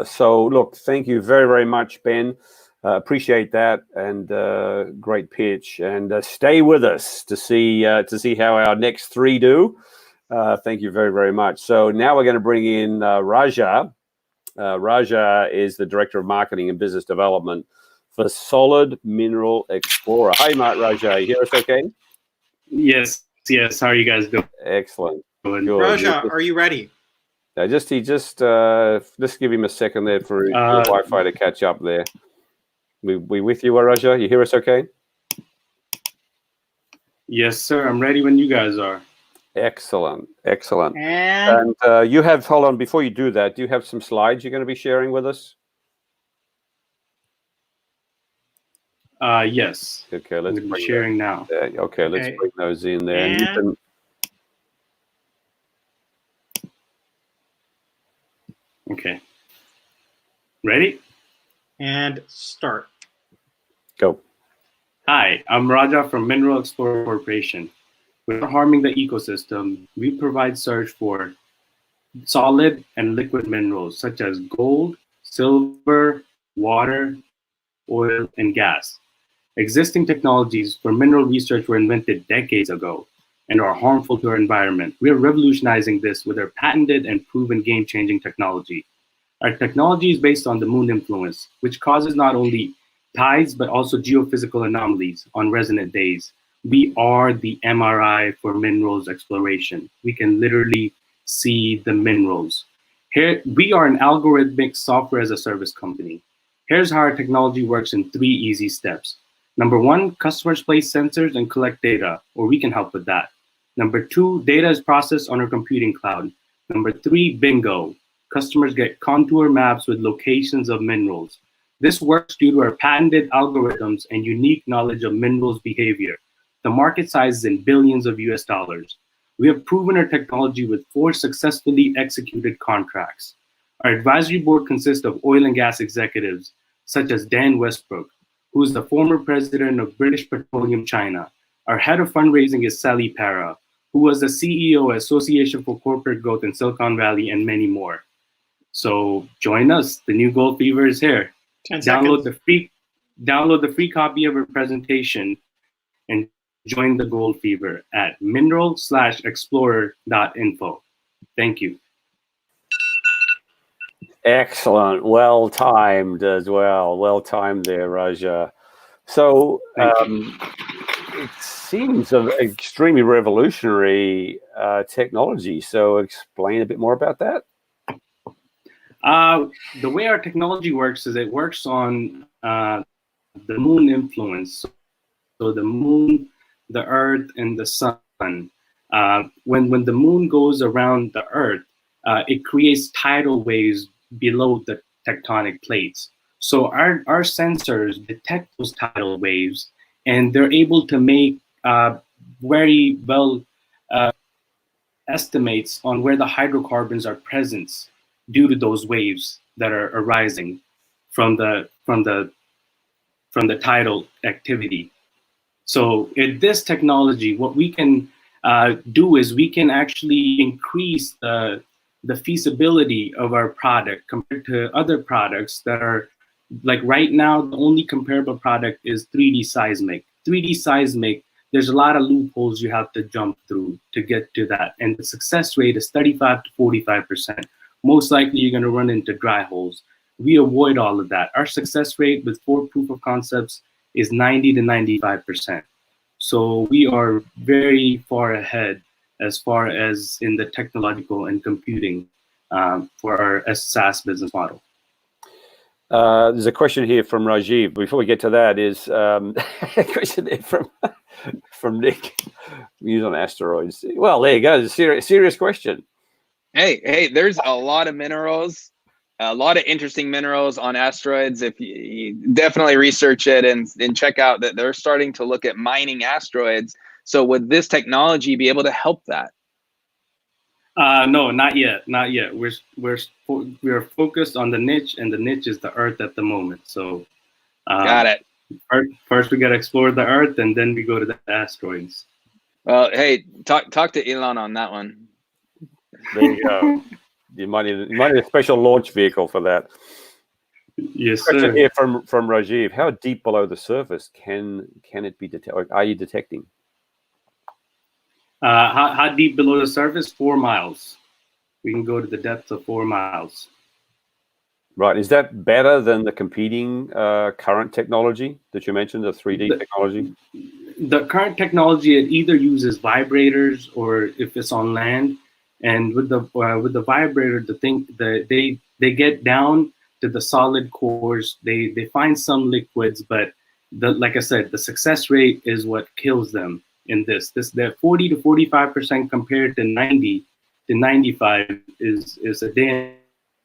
[SPEAKER 5] So look, thank you very, very much, Ben. Appreciate that, and great pitch. And stay with us to see how our next three do. Thank you very, very much. So now we're going to bring in Raja. Raja is the Director of Marketing and Business Development for Solid Mineral Explorer. Hi, Raja. You hear us okay?
[SPEAKER 12] Yes. How are you guys doing?
[SPEAKER 5] Excellent.
[SPEAKER 9] Good. Raja, are you ready?
[SPEAKER 5] Just give him a second there for Wi-Fi to catch up there. We with you, Raja? You hear us okay?
[SPEAKER 12] Yes, sir. I'm ready when you guys are.
[SPEAKER 5] Excellent.
[SPEAKER 9] And
[SPEAKER 5] you have, hold on, before you do that, do you have some slides you're going to be sharing with us?
[SPEAKER 12] Yes.
[SPEAKER 5] Okay, let's
[SPEAKER 12] be sharing now.
[SPEAKER 5] Okay, let's bring those in there.
[SPEAKER 12] Okay. Ready?
[SPEAKER 9] And start.
[SPEAKER 5] Go.
[SPEAKER 12] Hi, I'm Raja from Mineral Explorer Corporation. Without harming the ecosystem, we provide search for solid and liquid minerals such as gold, silver, water, oil, and gas. Existing technologies for mineral research were invented decades ago and are harmful to our environment. We are revolutionizing this with our patented and proven game-changing technology. Our technology is based on the moon influence, which causes not only tides, but also geophysical anomalies on resonant days. We are the MRI for minerals exploration. We can literally see the minerals. Here, we are an algorithmic software as a service company. Here's how our technology works in 3 easy steps. Number 1, customers place sensors and collect data, or we can help with that. Number 2, data is processed on our computing cloud. Number 3, bingo. Customers get contour maps with locations of minerals. This works due to our patented algorithms and unique knowledge of minerals behavior. The market size is in billions of US dollars. We have proven our technology with 4 successfully executed contracts. Our advisory board consists of oil and gas executives, such as Dan Westbrook, who is the former president of British Petroleum China. Our head of fundraising is Sally Para, who was the CEO of Association for Corporate Growth in Silicon Valley, and many more. So join us. The new Gold Fever is here.
[SPEAKER 9] 10 seconds.
[SPEAKER 12] Download the free copy of our presentation and join the Gold Fever at mineral/explorer.info. Thank you.
[SPEAKER 5] Excellent. Well timed as well. Well timed there, Raja. So it seems an extremely revolutionary technology. So explain a bit more about that.
[SPEAKER 12] The way our technology works is it works on the moon influence. So the moon, the earth, and the sun. When the moon goes around the earth, it creates tidal waves below the tectonic plates. So our sensors detect those tidal waves, and they're able to make very well estimates on where the hydrocarbons are present due to those waves that are arising from the tidal activity. So in this technology, what we can do is we can actually increase the feasibility of our product compared to other products that are, like right now, the only comparable product is 3D seismic. 3D seismic, there's a lot of loopholes you have to jump through to get to that. And the success rate is 35 to 45%. Most likely you're gonna run into dry holes. We avoid all of that. Our success rate with 4 proof of concepts is 90 to 95%. So we are very far ahead as far as in the technological and computing for our SaaS business model.
[SPEAKER 5] There's a question here from Rajiv. Before we get to that, is a question there from Nick. Views on asteroids. Well, there you go. It's a serious question.
[SPEAKER 6] Hey, there's a lot of minerals, a lot of interesting minerals on asteroids. If you definitely research it and check out that they're starting to look at mining asteroids. So would this technology be able to help that?
[SPEAKER 12] No, not yet. Not yet. We're focused on the niche, and the niche is the Earth at the moment. So
[SPEAKER 6] got it.
[SPEAKER 12] First, we got to explore the Earth, and then we go to the asteroids.
[SPEAKER 6] Well, hey, talk to Elon on that one.
[SPEAKER 5] There you go. You might need a special launch vehicle for that.
[SPEAKER 12] Yes,
[SPEAKER 5] question
[SPEAKER 12] sir.
[SPEAKER 5] here from Rajiv. How deep below the surface can it be detected? Are you detecting?
[SPEAKER 12] How deep below the surface? 4 miles. We can go to the depth of 4 miles.
[SPEAKER 5] Right. Is that better than the competing current technology that you mentioned, the 3D technology?
[SPEAKER 12] The current technology, it either uses vibrators or if it's on land. And with the vibrator, they get down to the solid cores. They find some liquids, but like I said, the success rate is what kills them in this. They're 40 to 45% compared to 90 to 95 is a day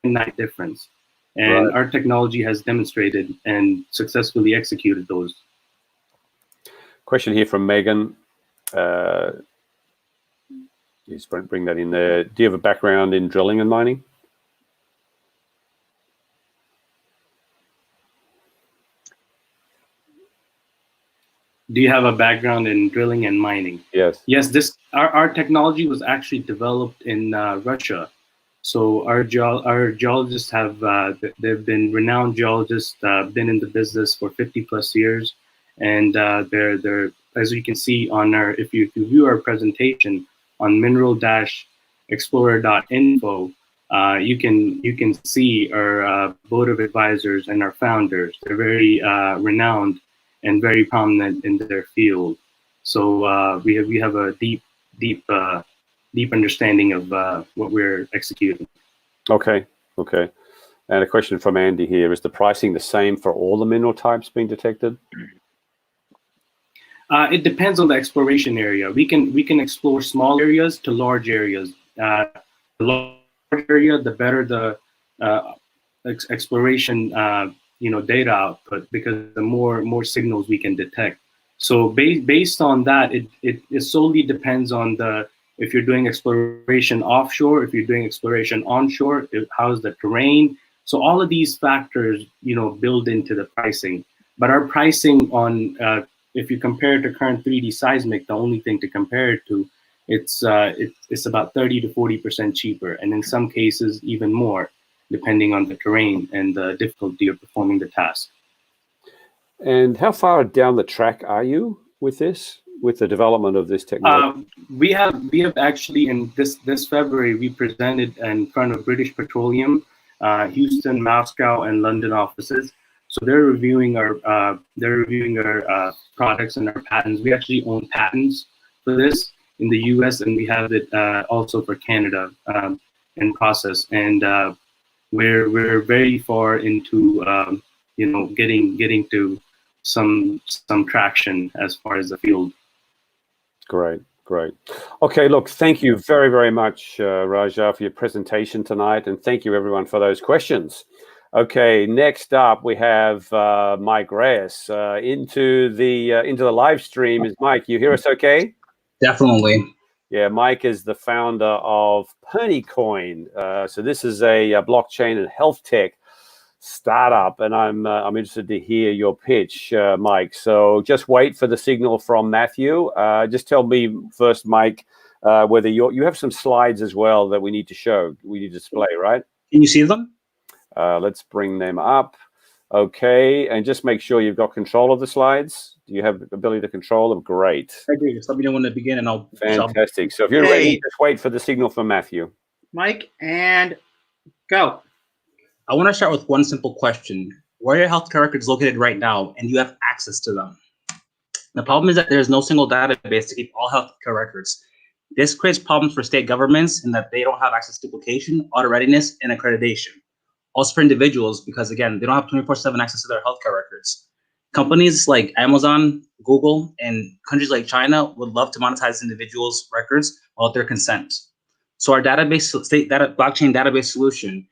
[SPEAKER 12] and night difference. And
[SPEAKER 5] right.
[SPEAKER 12] Our technology has demonstrated and successfully executed those.
[SPEAKER 5] Question here from Megan. Just bring that in there. Do you have a background in drilling and mining?
[SPEAKER 12] Do you have a background in drilling and mining?
[SPEAKER 5] Yes.
[SPEAKER 12] Yes. Our technology was actually developed in Russia. So our geologists have they've been renowned geologists, been in the business for 50+ years, and they're as you can see on our if you view our presentation on mineral-explorer.info, you can see our board of advisors and our founders. They're very renowned and very prominent in their field. So we have a deep understanding of what we're executing.
[SPEAKER 5] Okay. And a question from Andy here: is the pricing the same for all the mineral types being detected?
[SPEAKER 12] It depends on the exploration area. We can explore small areas to large areas. The larger area, the better the exploration data output, because the more signals we can detect. So based on that, it solely depends on if you're doing exploration offshore, if you're doing exploration onshore, how's the terrain. So all of these factors, build into the pricing. But our pricing on, if you compare it to current 3D seismic, the only thing to compare it to, it's about 30 to 40% cheaper, and in some cases even more, depending on the terrain and the difficulty of performing the task.
[SPEAKER 5] And how far down the track are you with the development of this technology?
[SPEAKER 12] We have actually, in this February, we presented in front of British Petroleum, Houston, Moscow, and London offices. So they're reviewing our products and our patents. We actually own patents for this in the U.S. and we have it also for Canada in process. And we're very far into getting to some traction as far as the field.
[SPEAKER 5] Great. Okay, look, thank you very, very much, Raja, for your presentation tonight, and thank you everyone for those questions. Okay, next up we have Mike Reyes into the live stream. Is Mike? You hear us okay?
[SPEAKER 13] Definitely.
[SPEAKER 5] Yeah, Mike is the founder of Ponycoin. So this is a blockchain and health tech startup, and I'm interested to hear your pitch, Mike. So just wait for the signal from Matthew. Just tell me first, Mike, whether you have some slides as well that we need to display, right?
[SPEAKER 13] Can you see them?
[SPEAKER 5] Let's bring them up. Okay, and just make sure you've got control of the slides. Do you have the ability to control them? Great.
[SPEAKER 13] I agree. Just let me know when to begin, and I'll.
[SPEAKER 5] Fantastic. So if you're ready, just wait for the signal from Matthew.
[SPEAKER 13] Mike, and go. I want to start with one simple question. Where are your healthcare records located right now, and do you have access to them? The problem is that there's no single database to keep all healthcare records. This creates problems for state governments in that they don't have access to duplication, audit readiness, and accreditation. Also for individuals, because again, they don't have 24/7 access to their healthcare records. Companies like Amazon, Google, and countries like China would love to monetize individuals' records without their consent. So our blockchain database solution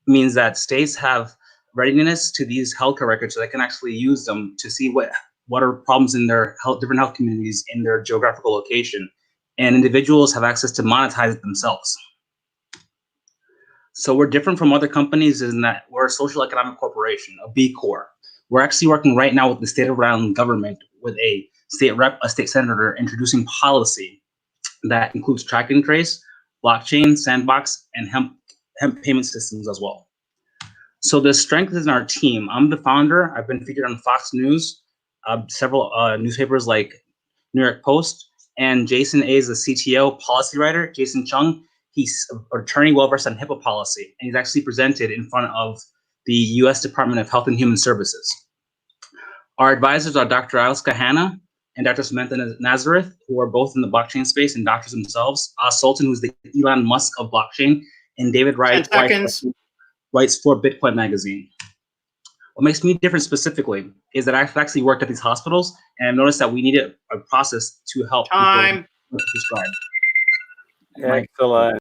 [SPEAKER 13] means that states have readiness to these healthcare records so they can actually use them to see what are problems in their different health communities in their geographical location. And individuals have access to monetize it themselves. So we're different from other companies in that we're a social economic corporation, a B Corp. We're actually working right now with the state of Rhode Island government with a state rep, a state senator, introducing policy that includes track and trace, blockchain, sandbox, and hemp payment systems as well. So the strength is in our team. I'm the founder. I've been featured on Fox News, several newspapers like New York Post, and Jason A is the CTO policy writer. Jason Chung, he's an attorney well-versed on HIPAA policy, and he's actually presented in front of the U.S. Department of Health and Human Services. Our advisors are Dr. Aliska Hanna and Dr. Samantha Nazareth, who are both in the blockchain space and doctors themselves. Sultan, who's the Elon Musk of blockchain, and David Wright writes for Bitcoin Magazine. What makes me different specifically is that I've actually worked at these hospitals, and I've noticed that we needed a process to help people prescribe.
[SPEAKER 5] Excellent.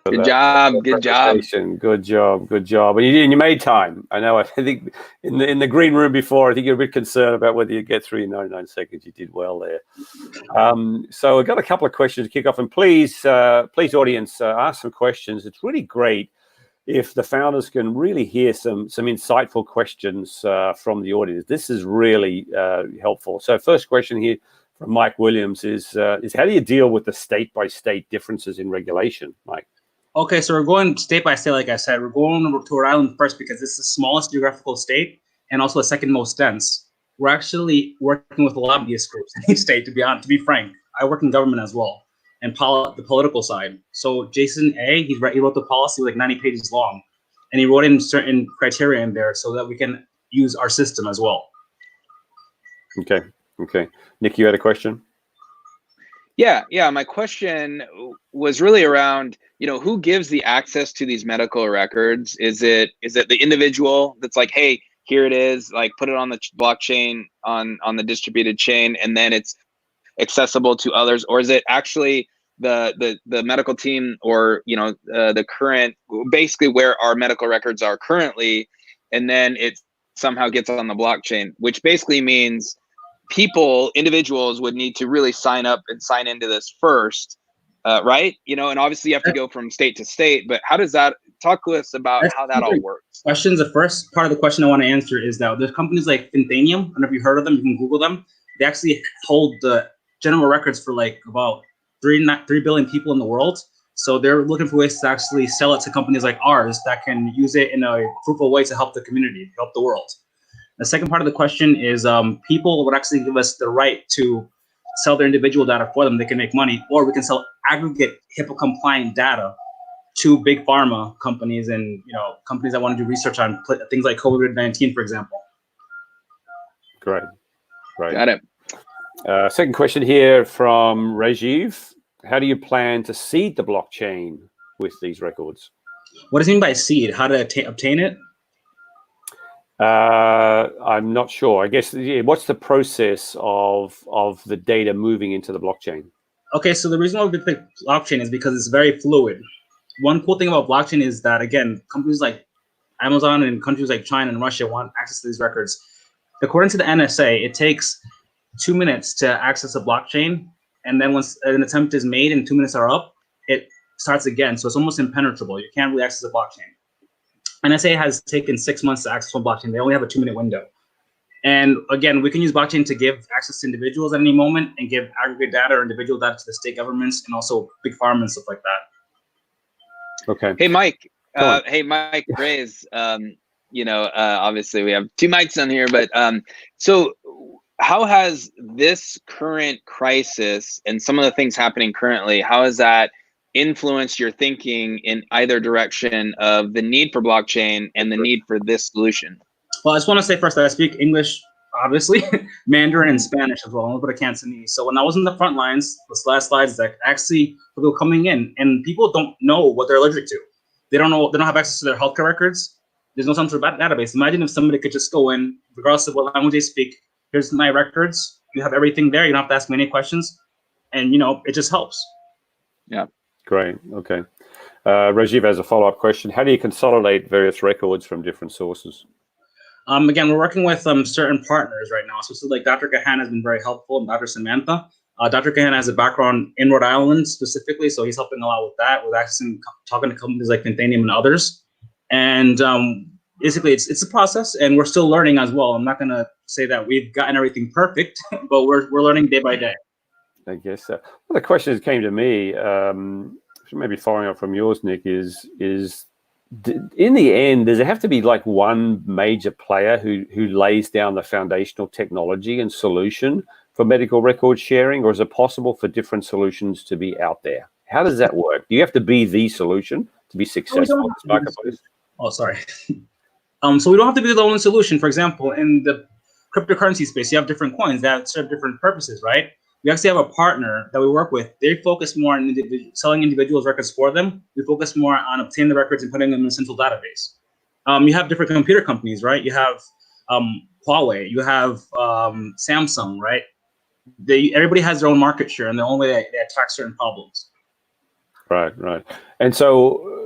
[SPEAKER 6] Good job. Good job.
[SPEAKER 5] And you made time. I know. I think in the green room before, I think you're a bit concerned about whether you get through in 99 seconds. You did well there. So I've got a couple of questions to kick off, and please, audience, ask some questions. It's really great if the founders can really hear some insightful questions from the audience. This is really helpful. So first question here from Mike Williams is how do you deal with the state-by-state differences in regulation, Mike?
[SPEAKER 13] Okay, so we're going state by state, like I said. We're going to Rhode Island first because it's the smallest geographical state and also the second most dense. We're actually working with lobbyist groups in each state, to be frank. I work in government as well, and the political side. So Jason A, he wrote the policy like 90 pages long, and he wrote in certain criteria in there so that we can use our system as well.
[SPEAKER 5] Okay. Nick, you had a question?
[SPEAKER 6] Yeah. My question was really around, who gives the access to these medical records? Is it the individual that's like, hey, here it is, like put it on the blockchain on the distributed chain, and then it's accessible to others, or is it actually the medical team, or the current, basically where our medical records are currently, and then it somehow gets on the blockchain, which basically means individuals would need to really sign up and sign into this first, right? And obviously you have to go from state to state, but how does that, talk to us about how that all works?
[SPEAKER 13] Questions. The first part of the question I want to answer is that there's companies like Finthanium. I don't know if you heard of them, you can Google them. They actually hold the general records for like about 3 billion people in the world. So they're looking for ways to actually sell it to companies like ours that can use it in a fruitful way to help the community, help the world. The second part of the question is people would actually give us the right to sell their individual data for them. They can make money, or we can sell aggregate HIPAA compliant data to big pharma companies and companies that want to do research on things like COVID-19, for example.
[SPEAKER 5] Great.
[SPEAKER 6] Got it.
[SPEAKER 5] Second question here from Rajiv. How do you plan to seed the blockchain with these records?
[SPEAKER 13] What does it mean by seed? How to obtain it?
[SPEAKER 5] I'm not sure. I guess, yeah, what's the process of the data moving into the blockchain?
[SPEAKER 13] Okay, so the reason why we pick blockchain is because it's very fluid. One cool thing about blockchain is that, again, companies like Amazon and countries like China and Russia want access to these records. According to the NSA, it takes 2 minutes to access a blockchain, and then once an attempt is made and 2 minutes are up, it starts again. So it's almost impenetrable. You can't really access a blockchain. NSA has taken 6 months to access one blockchain. They only have a 2-minute window. And again, we can use blockchain to give access to individuals at any moment and give aggregate data or individual data to the state governments and also big pharma and stuff like that.
[SPEAKER 5] Okay.
[SPEAKER 6] Hey, Mike. Hey, Mike Grays. Obviously we have two mics on here, but so how has this current crisis and some of the things happening currently, how has that influenced your thinking in either direction of the need for blockchain and the need for this solution?
[SPEAKER 13] Well, I just want to say first that I speak English, obviously, Mandarin and Spanish as well, a little bit of Cantonese. So when I was in the front lines, this last slide is that actually people coming in and people don't know what they're allergic to. They don't have access to their healthcare records. There's no central database. Imagine if somebody could just go in, regardless of what language they speak, here's my records. You have everything there. You don't have to ask me any questions. And, it just helps.
[SPEAKER 6] Yeah.
[SPEAKER 5] Great. Okay. Rajiv has a follow-up question. How do you consolidate various records from different sources?
[SPEAKER 13] Again, we're working with certain partners right now. So like Dr. Kahan has been very helpful, and Dr. Samantha. Dr. Kahan has a background in Rhode Island specifically, so he's helping a lot with that, with accessing, talking to companies like Conthanium and others. And basically, it's a process, and we're still learning as well. I'm not going to say that we've gotten everything perfect, but we're learning day by day.
[SPEAKER 5] I guess so. Well, the question that came to me, maybe following up from yours, Nick, is in the end, does it have to be like one major player who lays down the foundational technology and solution for medical record sharing, or is it possible for different solutions to be out there? How does that work? Do you have to be the solution to be successful in this marketplace?
[SPEAKER 13] Oh, sorry. So we don't have to be the only solution. For example, in the cryptocurrency space, you have different coins that serve different purposes, right? We actually have a partner that we work with. They focus more on selling individuals records for them. We focus more on obtaining the records and putting them in a central database. You have different computer companies, right? You have Huawei, you have Samsung, right? Everybody has their own market share and their own way they attack certain problems.
[SPEAKER 5] Right. And so,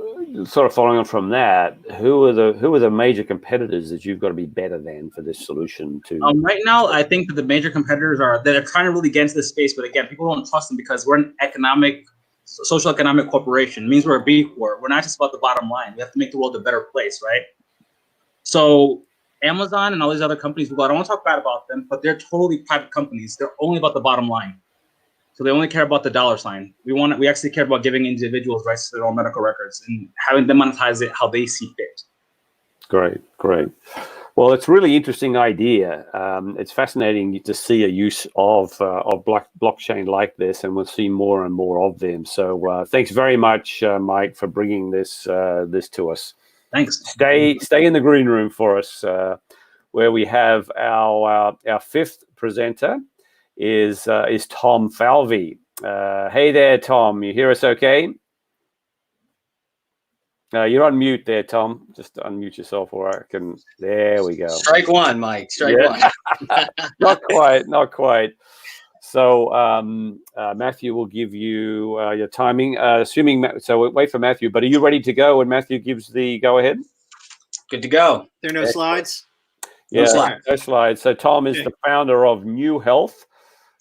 [SPEAKER 5] sort of following on from that, who are the major competitors that you've got to be better than for this solution to?
[SPEAKER 13] Right now, I think that the major competitors that are trying to really get into this space, but again, people don't trust them because we're an social economic corporation. It means we're a B Corp. We're not just about the bottom line. We have to make the world a better place, right? So Amazon and all these other companies, I don't want to talk bad about them, but they're totally private companies. They're only about the bottom line. So they only care about the dollar sign. We actually care about giving individuals rights to their own medical records and having them monetize it how they see fit.
[SPEAKER 5] Great. Well, it's a really interesting idea. It's fascinating to see a use of blockchain like this, and we'll see more and more of them. So thanks very much, Mike, for bringing this to us.
[SPEAKER 13] Thanks.
[SPEAKER 5] Stay in the green room for us, where we have our fifth presenter is Tom Falvey. Hey there, Tom. You hear us okay? You're on mute there, Tom. Just unmute yourself, or I can. There we go.
[SPEAKER 14] Strike one, Mike. Strike one.
[SPEAKER 5] Not quite. So Matthew will give you your timing. So wait for Matthew. But are you ready to go when Matthew gives the go ahead?
[SPEAKER 14] Good to go.
[SPEAKER 9] There are no slides?
[SPEAKER 5] Yeah, no slides. So Tom is the founder of New Health.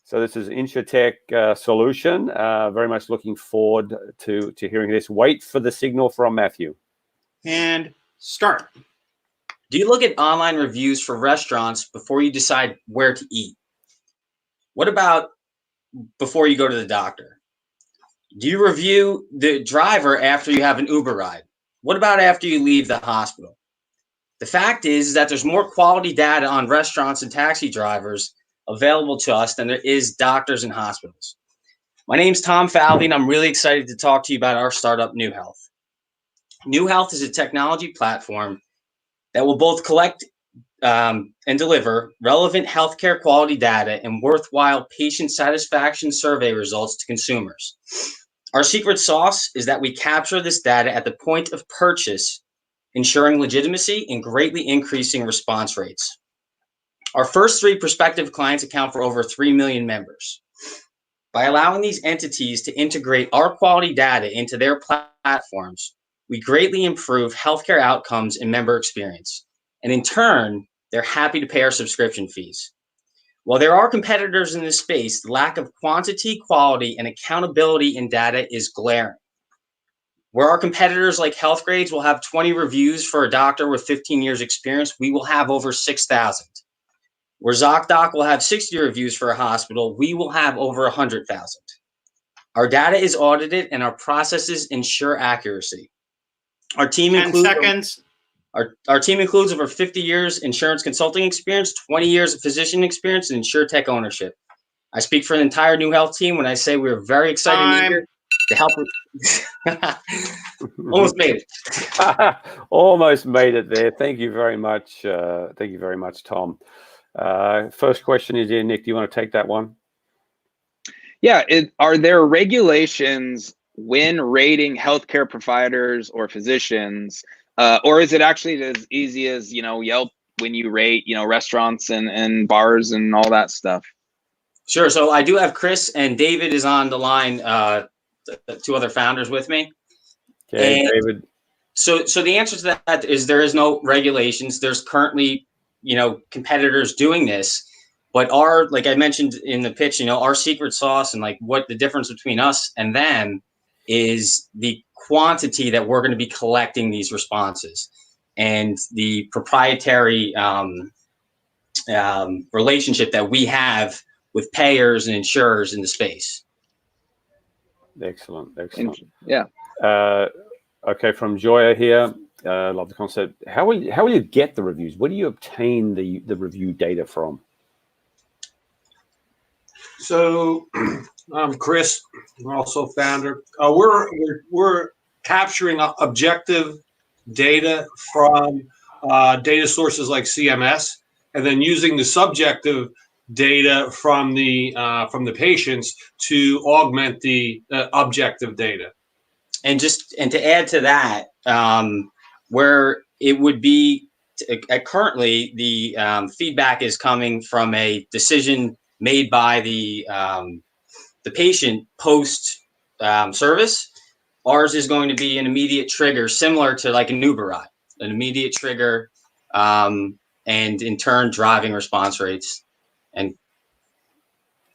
[SPEAKER 5] So this is InsurTech solution. Very much looking forward to hearing this. Wait for the signal from Matthew.
[SPEAKER 9] And start.
[SPEAKER 14] Do you look at online reviews for restaurants before you decide where to eat? What about before you go to the doctor? Do you review the driver after you have an Uber ride? What about after you leave the hospital? The fact is that there's more quality data on restaurants and taxi drivers available to us than there is doctors and hospitals. My name's Tom Falvey, and I'm really excited to talk to you about our startup, New Health. New Health is a technology platform that will both collect and deliver relevant healthcare quality data and worthwhile patient satisfaction survey results to consumers. Our secret sauce is that we capture this data at the point of purchase, ensuring legitimacy and greatly increasing response rates. Our first 3 prospective clients account for over 3 million members. By allowing these entities to integrate our quality data into their platforms, we greatly improve healthcare outcomes and member experience. And in turn, they're happy to pay our subscription fees. While there are competitors in this space, the lack of quantity, quality, and accountability in data is glaring. Where our competitors like Healthgrades will have 20 reviews for a doctor with 15 years experience, we will have over 6,000. Where ZocDoc will have 60 reviews for a hospital, we will have over 100,000. Our data is audited and our processes ensure accuracy. Our team
[SPEAKER 9] 10
[SPEAKER 14] includes
[SPEAKER 9] seconds.
[SPEAKER 14] Our team includes over 50 years insurance consulting experience, 20 years of physician experience, and InsurTech ownership. I speak for the entire New Health team when I say we're very excited and eager to help. Almost made it.
[SPEAKER 5] Almost made it there. Thank you very much. Thank you very much, Tom. First question is here, Nick. Do you want to take that one?
[SPEAKER 6] Yeah. Are there regulations when rating healthcare providers or physicians, or is it actually as easy as, Yelp when you rate, restaurants and bars and all that stuff?
[SPEAKER 14] Sure. So I do have Chris and David is on the line, the 2 other founders with me.
[SPEAKER 5] Okay, and David.
[SPEAKER 14] So the answer to that is there is no regulations. There's currently, competitors doing this, but like I mentioned in the pitch, our secret sauce and like what the difference between us and them is the quantity that we're going to be collecting these responses and the proprietary relationship that we have with payers and insurers in the space.
[SPEAKER 5] Excellent.
[SPEAKER 6] Yeah.
[SPEAKER 5] Okay, from Joya here. Love the concept. How will you get the reviews? Where do you obtain the review data from?
[SPEAKER 15] So I'm Chris. I'm also founder. We're capturing objective data from data sources like CMS, and then using the subjective data from the patients to augment the objective data.
[SPEAKER 14] And to add to that, where it would be currently the feedback is coming from a decision made by the patient post service. Ours is going to be an immediate trigger, similar to like an Uber ride, an immediate trigger, and in turn driving response rates and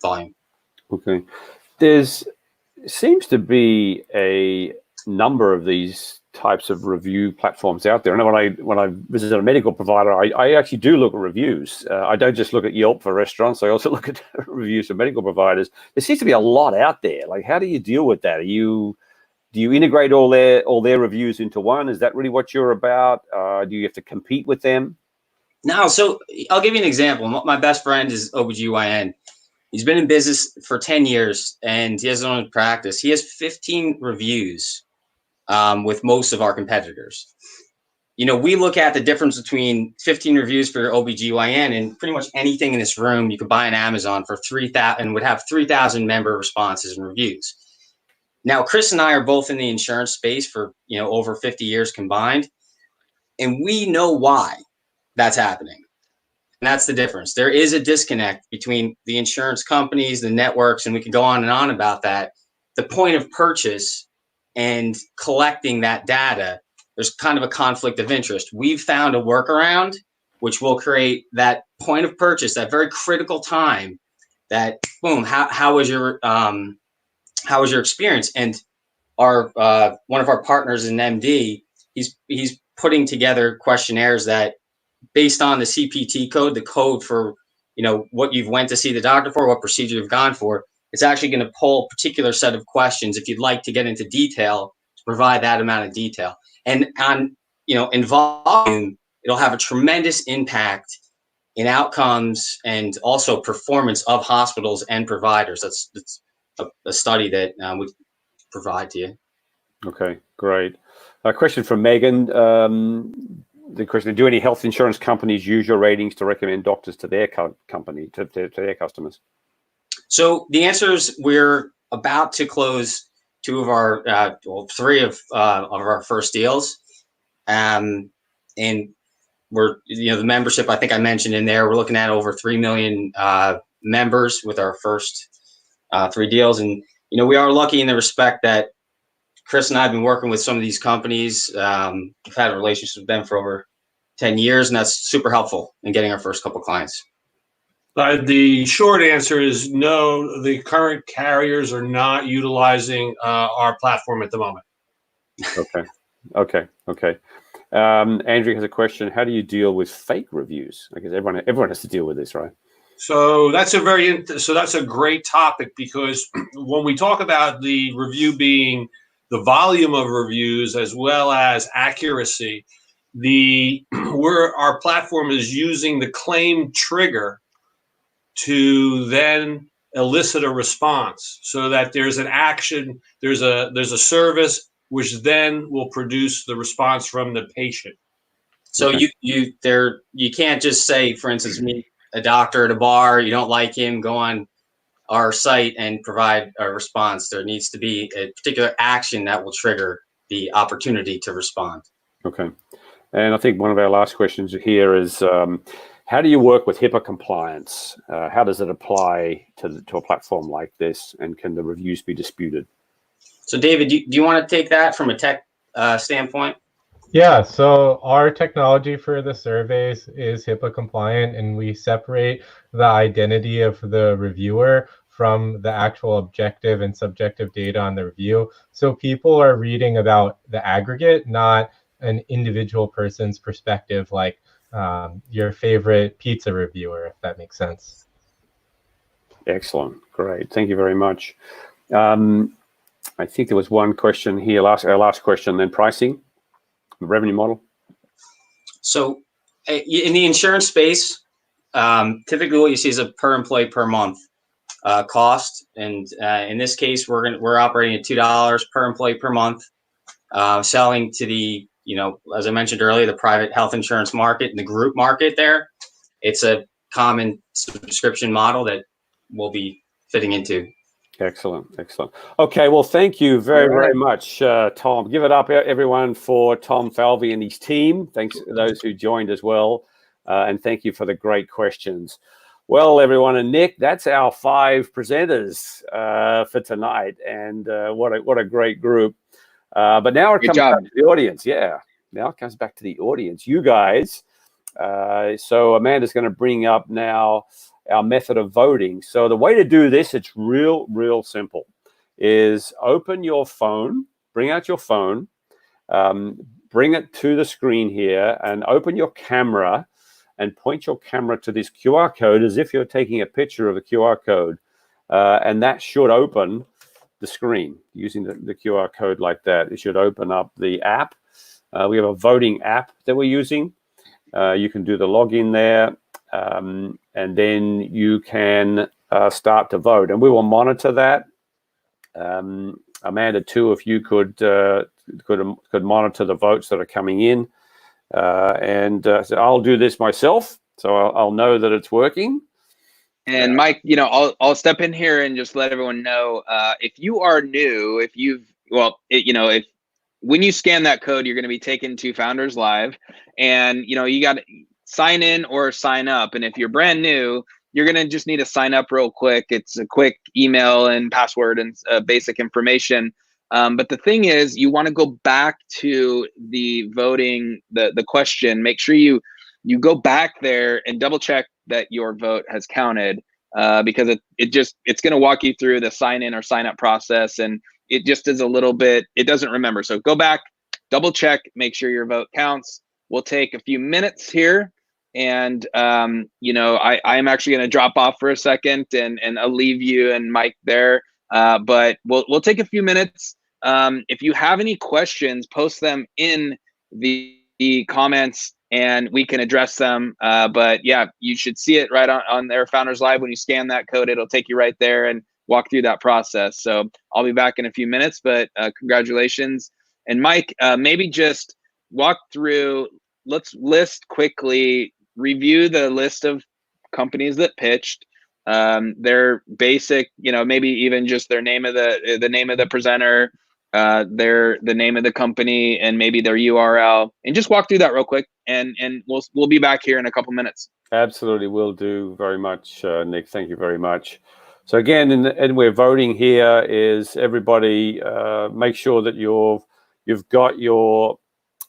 [SPEAKER 14] volume.
[SPEAKER 5] Okay, there's seems to be a number of these types of review platforms out there. I know when I visit a medical provider, I actually do look at reviews. I don't just look at Yelp for restaurants. I also look at reviews for medical providers. There seems to be a lot out there. Like, how do you deal with that? Do you integrate all their reviews into one? Is that really what you're about? Do you have to compete with them?
[SPEAKER 14] No. So I'll give you an example. My best friend is OBGYN. He's been in business for 10 years and he has his own practice. He has 15 reviews with most of our competitors. We look at the difference between 15 reviews for your OBGYN and pretty much anything in this room you could buy on Amazon for 3,000 and would have 3,000 member responses and reviews. Now, Chris and I are both in the insurance space for, over 50 years combined, and we know why that's happening. And that's the difference. There is a disconnect between the insurance companies, the networks, and we could go on and on about that. The point of purchase and collecting that data, there's kind of a conflict of interest. We've found a workaround which will create that point of purchase, that very critical time that boom, how was your experience? And our one of our partners in MD, he's putting together questionnaires that based on the CPT code, the code for, what you've went to see the doctor for, what procedure you've gone for, it's actually going to pull a particular set of questions if you'd like to get into detail to provide that amount of detail. And on, in volume, it'll have a tremendous impact in outcomes and also performance of hospitals and providers. That's a study that we provide to you.
[SPEAKER 5] Okay, great. A question from Megan. The question: do any health insurance companies use your ratings to recommend doctors to their company, to their customers?
[SPEAKER 14] So the answer is we're about to close three of our first deals. And we're, the membership, I think I mentioned in there, we're looking at over 3 million members with our first 3 deals. And, we are lucky in the respect that Chris and I have been working with some of these companies. We've had a relationship with them for over 10 years, and that's super helpful in getting our first couple clients.
[SPEAKER 15] The short answer is no, the current carriers are not utilizing our platform at the moment.
[SPEAKER 5] Okay. Andrew has a question. How do you deal with fake reviews? Because everyone has to deal with this, right?
[SPEAKER 15] So that's a great topic, because when we talk about the review being the volume of reviews as well as accuracy, our platform is using the claim trigger to then elicit a response, so that there's an action, there's a service which then will produce the response from the patient.
[SPEAKER 14] So you can't just say, for instance, meet a doctor at a bar, you don't like him, go on our site and provide a response. There needs to be a particular action that will trigger the opportunity to respond.
[SPEAKER 5] Okay. And I think one of our last questions here is, how do you work with HIPAA compliance? How does it apply to a platform like this? And can the reviews be disputed?
[SPEAKER 14] So David, do you want to take that from a tech standpoint?
[SPEAKER 16] Yeah, so our technology for the surveys is HIPAA compliant, and we separate the identity of the reviewer from the actual objective and subjective data on the review. So people are reading about the aggregate, not an individual person's perspective, like your favorite pizza reviewer, if that makes sense.
[SPEAKER 5] Excellent. Great. Thank you very much. I think there was one question here, our last question, then pricing, revenue model.
[SPEAKER 14] So in the insurance space, typically what you see is a per employee per month cost. And in this case, we're operating at $2 per employee per month, selling to the, as I mentioned earlier, the private health insurance market and the group market there. It's a common subscription model that we'll be fitting into.
[SPEAKER 5] Excellent. Okay, well, thank you very much, Tom. Give it up, everyone, for Tom Falvey and his team. Thanks to those who joined as well. And thank you for the great questions. Well, everyone, and Nick, that's our 5 presenters for tonight. And what a great group. But now it comes back to the audience. Yeah, now it comes back to the audience. You guys. So Amanda's going to bring up now our method of voting. So the way to do this, it's real simple, is open your phone, bring out your phone, bring it to the screen here, and open your camera and point your camera to this QR code as if you're taking a picture of a QR code. And that should open the screen using the QR code like that. It should open up the app. We have a voting app that we're using. You can do the login there. And then you can start to vote, and we will monitor that. Amanda, too, if you could monitor the votes that are coming in, and so I'll do this myself, so I'll know that it's working.
[SPEAKER 6] And Mike, I'll step in here and just let everyone know, if you are new, if when you scan that code, you're going to be taken to Founders Live, and you got to sign in or sign up. And if you're brand new, you're going to just need to sign up real quick. It's a quick email and password and basic information. But the thing is, you want to go back to the voting, the question. Make sure you go back there and double check that your vote has counted, because it's going to walk you through the sign in or sign up process. And it just is a little bit, it doesn't remember. So go back, double check, make sure your vote counts. We'll take a few minutes here. And, I'm actually going to drop off for a second and I'll leave you and Mike there. But we'll take a few minutes. If you have any questions, post them in the comments and we can address them. But yeah, you should see it right on their Founders Live. When you scan that code, it'll take you right there and walk through that process. So I'll be back in a few minutes, but congratulations. And Mike, maybe just walk through, let's list quickly, review the list of companies that pitched, their basic, maybe even just their name of the name of the presenter, the name of the company, and maybe their URL, and just walk through that real quick, and we'll be back here in a couple minutes.
[SPEAKER 5] Absolutely, will do very much, Nick. Thank you very much. So again, and we're voting here is everybody make sure that you've got your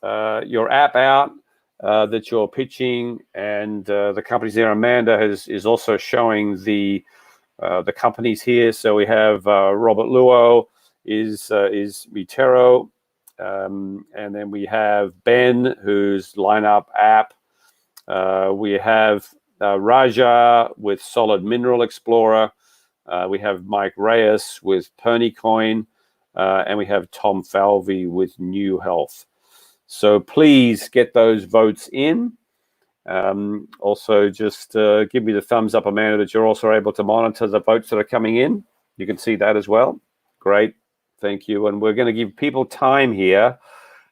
[SPEAKER 5] app out that you're pitching, and the companies there. Amanda is also showing the companies here. So we have Robert Luo is Mitero, and then we have Ben, who's Lineup App. We have Raja with Solid Mineral Explorer. We have Mike Reyes with Pernicoin, and we have Tom Falvey with New Health. So please get those votes in. Also, just give me the thumbs up, Amanda, that you're also able to monitor the votes that are coming in. You can see that as well. Great, thank you. And we're going to give people time here.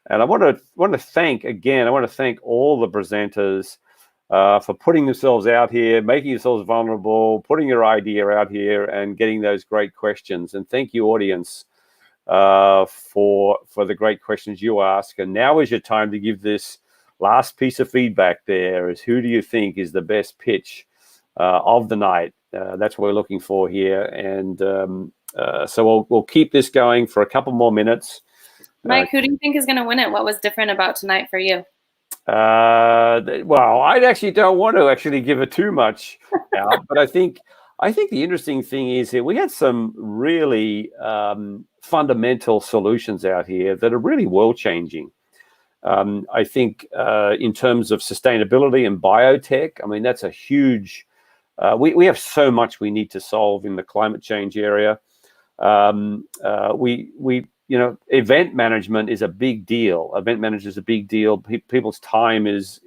[SPEAKER 5] And I want to thank again. I want to thank all the presenters for putting themselves out here, making yourselves vulnerable, putting your idea out here, and getting those great questions. And thank you, audience, for the great questions you ask. And now is your time to give this last piece of feedback. There is, who do you think is the best pitch of the night? That's what we're looking for here. And so we'll keep this going for a couple more minutes.
[SPEAKER 7] Mike, who do you think is going to win it? What was different about tonight for you?
[SPEAKER 5] Well, I actually don't want to actually give it too much out, but I think the interesting thing is that we had some really fundamental solutions out here that are really world changing. I think in terms of sustainability and biotech, I mean, that's a huge, we have so much we need to solve in the climate change area. Event management is a big deal. Event management is a big deal. People's time is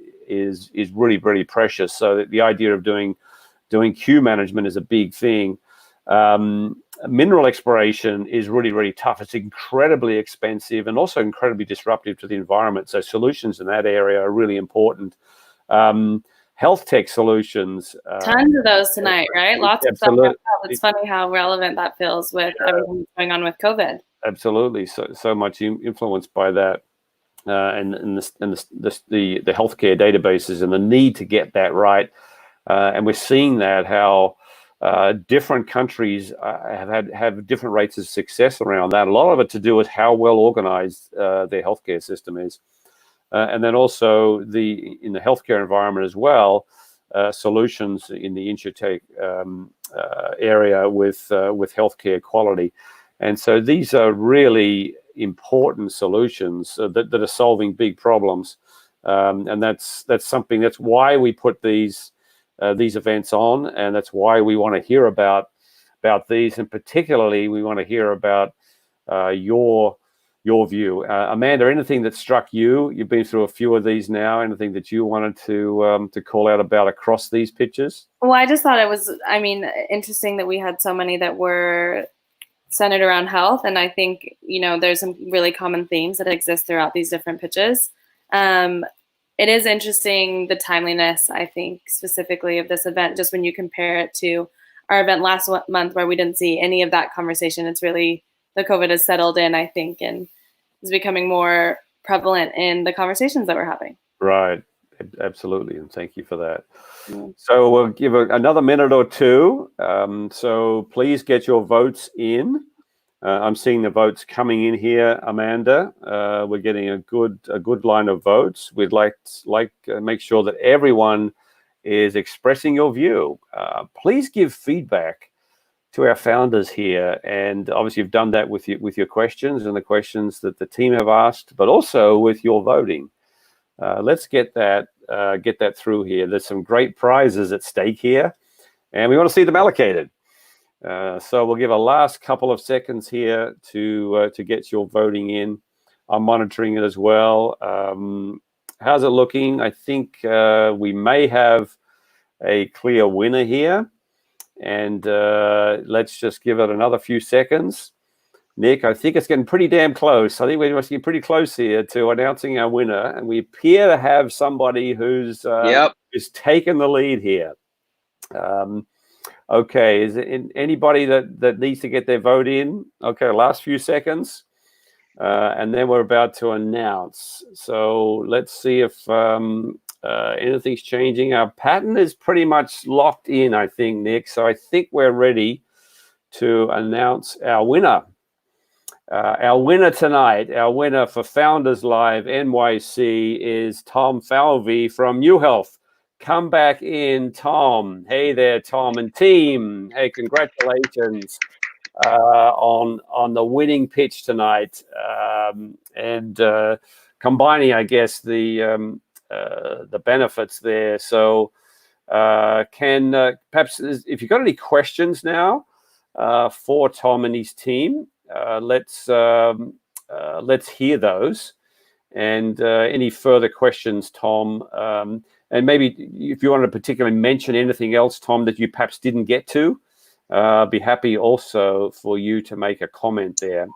[SPEAKER 5] really, really precious. So the idea of doing queue management is a big thing. Mineral exploration is really, really tough. It's incredibly expensive and also incredibly disruptive to the environment. So solutions in that area are really important. Health tech solutions.
[SPEAKER 7] Tons of those tonight, right? Lots of stuff. It's funny how relevant that feels with everything that's going on with COVID.
[SPEAKER 5] Absolutely, so much influenced by that, and the healthcare databases and the need to get that right, and we're seeing that how different countries have different rates of success around that. A lot of it to do with how well organized their healthcare system is, and then also in the healthcare environment as well, solutions in the insurtech area with healthcare quality. And so these are really important solutions that are solving big problems, and that's why we put these events on, and that's why we want to hear about these, and particularly we want to hear about your view. Amanda, anything that struck you? You've been through a few of these now. Anything that you wanted to call out about across these pitches?
[SPEAKER 7] Well, I just thought it was, interesting that we had so many that were centered around health, and I think there's some really common themes that exist throughout these different pitches. It is interesting, the timeliness, I think, specifically of this event, just when you compare it to our event last month where we didn't see any of that conversation. It's really, the COVID has settled in, I think, and is becoming more prevalent in the conversations that we're having.
[SPEAKER 5] Right, absolutely, and thank you for that. So we'll give another minute or two. So please get your votes in. I'm seeing the votes coming in here, Amanda. We're getting a good line of votes. We'd like to make sure that everyone is expressing your view. Please give feedback to our founders here, and obviously you've done that with your questions and the questions that the team have asked, but also with your voting. Let's get that through here. There's some great prizes at stake here, and we want to see them allocated. So we'll give a last couple of seconds here to get your voting in. I'm monitoring it as well. How's it looking? I think we may have a clear winner here, and let's just give it another few seconds. Nick, I think it's getting pretty damn close. I think we must get pretty close here to announcing our winner, and we appear to have somebody who's taken the lead here. Okay, is it anybody that needs to get their vote in? Okay, last few seconds. And then we're about to announce. So let's see if anything's changing. Our pattern is pretty much locked in, I think, Nick. So I think we're ready to announce our winner. Our winner tonight, our winner for Founders Live NYC is Tom Falvey from New Health. Come back in, Tom. Hey there, Tom and team. Hey, congratulations on the winning pitch tonight, and combining, I guess, the benefits there. So, can perhaps if you've got any questions now for Tom and his team, let's hear those. And any further questions, Tom? And maybe if you want to particularly mention anything else, Tom, that you perhaps didn't get to, be happy also for you to make a comment there.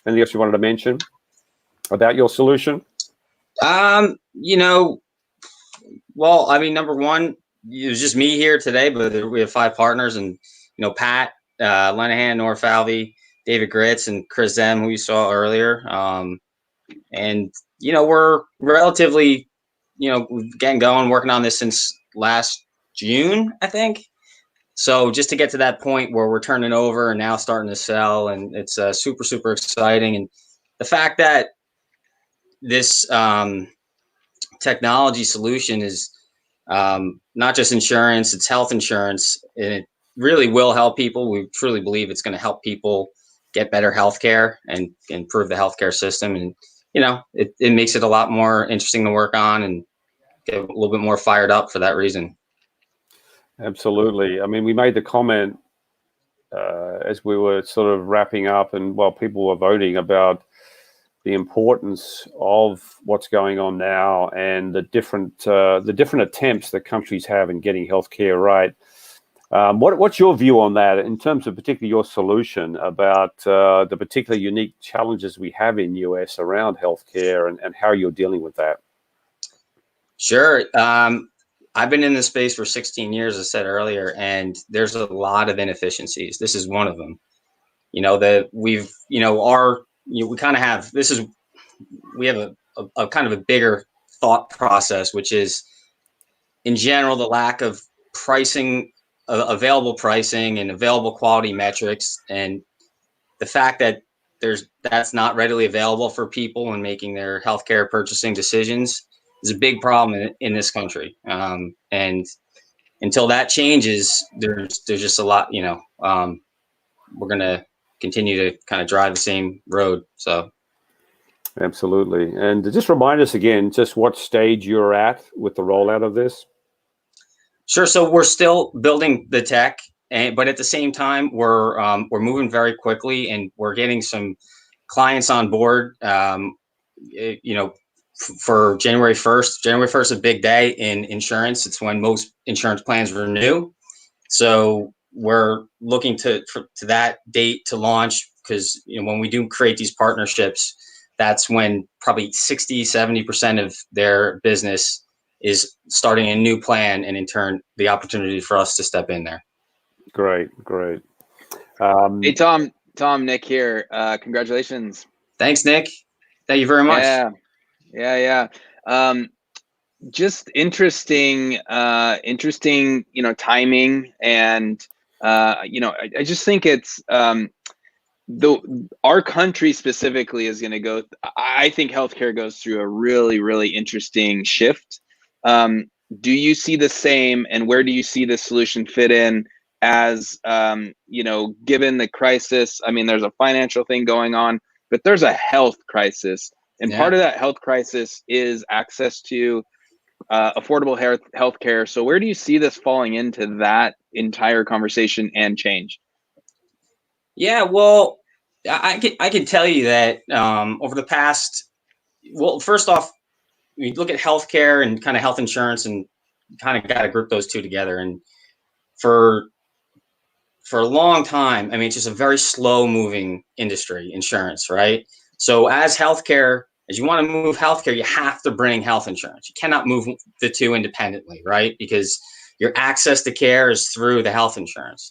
[SPEAKER 5] Anything else you wanted to mention about your solution?
[SPEAKER 14] You know, well, I mean, number one, it was just me here today, but we have 5 partners, and you know, Pat Lenahan, Nora Falvey, David Gritz, and Chris Zem, who you saw earlier. And you know, we're relatively, you know, getting going, working on this since last June, I think. So just to get to that point where we're turning over and now starting to sell, and it's super, super exciting. And the fact that this technology solution is not just insurance, it's health insurance, and it really will help people. We truly believe it's going to help people get better healthcare and improve the healthcare system. And, you know, it makes it a lot more interesting to work on and get a little bit more fired up for that reason.
[SPEAKER 5] Absolutely. I mean, we made the comment as we were sort of wrapping up, and while people were voting, about the importance of what's going on now and the different attempts that countries have in getting healthcare right. What's your view on that in terms of particularly your solution about the particular unique challenges we have in US around healthcare and how you're dealing with that?
[SPEAKER 14] Sure. I've been in this space for 16 years, as I said earlier, and there's a lot of inefficiencies. This is one of them. You know, that we've, you know, we kind of have, we have a kind of a bigger thought process, which is in general, the lack of pricing, available pricing and available quality metrics, and the fact that that's not readily available for people when making their healthcare purchasing decisions is a big problem in this country. And until that changes, there's just a lot, you know, we're going to continue to kind of drive the same road. So.
[SPEAKER 5] Absolutely. And just remind us again, just what stage you're at with the rollout of this.
[SPEAKER 14] Sure. So we're still building the tech, but at the same time, we're moving very quickly, and we're getting some clients on board. You know, for January 1st. January 1st is a big day in insurance. It's when most insurance plans renew. So we're looking to that date to launch, because you know, when we do create these partnerships, that's when probably 60-70% of their business is starting a new plan, and in turn, the opportunity for us to step in there.
[SPEAKER 5] Great.
[SPEAKER 6] Hey, Tom, Nick here. Congratulations.
[SPEAKER 14] Thanks, Nick. Thank you very much.
[SPEAKER 6] Yeah. Just interesting, you know, timing, and you know, I just think it's our country specifically is going to go. I think healthcare goes through a really, really interesting shift. Do you see the same, and where do you see the solution fit in as, you know, given the crisis? I mean, there's a financial thing going on, but there's a health crisis. And part of that health crisis is access to affordable health care. So where do you see this falling into that entire conversation and change?
[SPEAKER 14] Yeah, well, I can tell you that over the past, well, first off, we look at healthcare and kind of health insurance, and kind of got to group those two together. And for a long time, I mean, it's just a very slow moving industry, insurance, right? So as you want to move healthcare, you have to bring health insurance. You cannot move the two independently, right? Because your access to care is through the health insurance.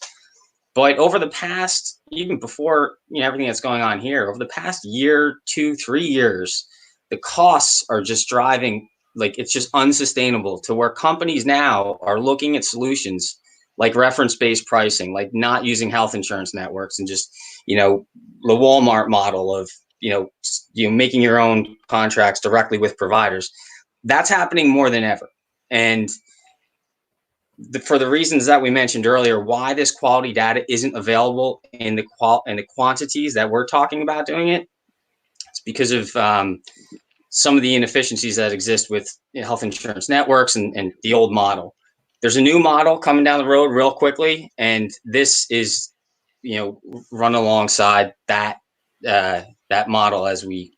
[SPEAKER 14] But over the past, even before everything that's going on here, over the past year, 2, 3 years, the costs are just driving, like, it's just unsustainable to where companies now are looking at solutions like reference-based pricing, like not using health insurance networks, and just, the Walmart model of, making your own contracts directly with providers. That's happening more than ever. And for the reasons that we mentioned earlier, why this quality data isn't available in the quantities that we're talking about doing it, it's because of some of the inefficiencies that exist with health insurance networks and the old model. There's a new model coming down the road real quickly, and this is, run alongside that model as we,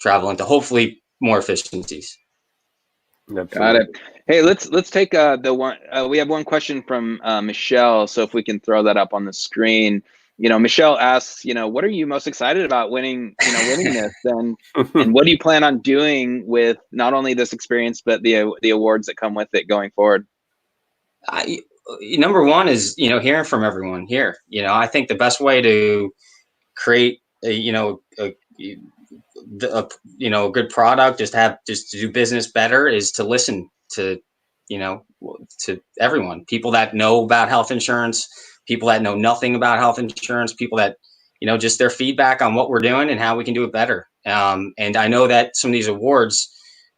[SPEAKER 14] travel into hopefully more efficiencies.
[SPEAKER 5] Absolutely.
[SPEAKER 6] Got it. Hey, let's take the one. We have one question from Michelle. So if we can throw that up on the screen. Michelle asks, what are you most excited about winning this, and what do you plan on doing with not only this experience but the awards that come with it going forward?
[SPEAKER 14] Number one is hearing from everyone here. I think the best way to create a good product, just to do business better, is to listen to to everyone, people that know about health insurance, people that know nothing about health insurance, people that just their feedback on what we're doing and how we can do it better. And I know that some of these awards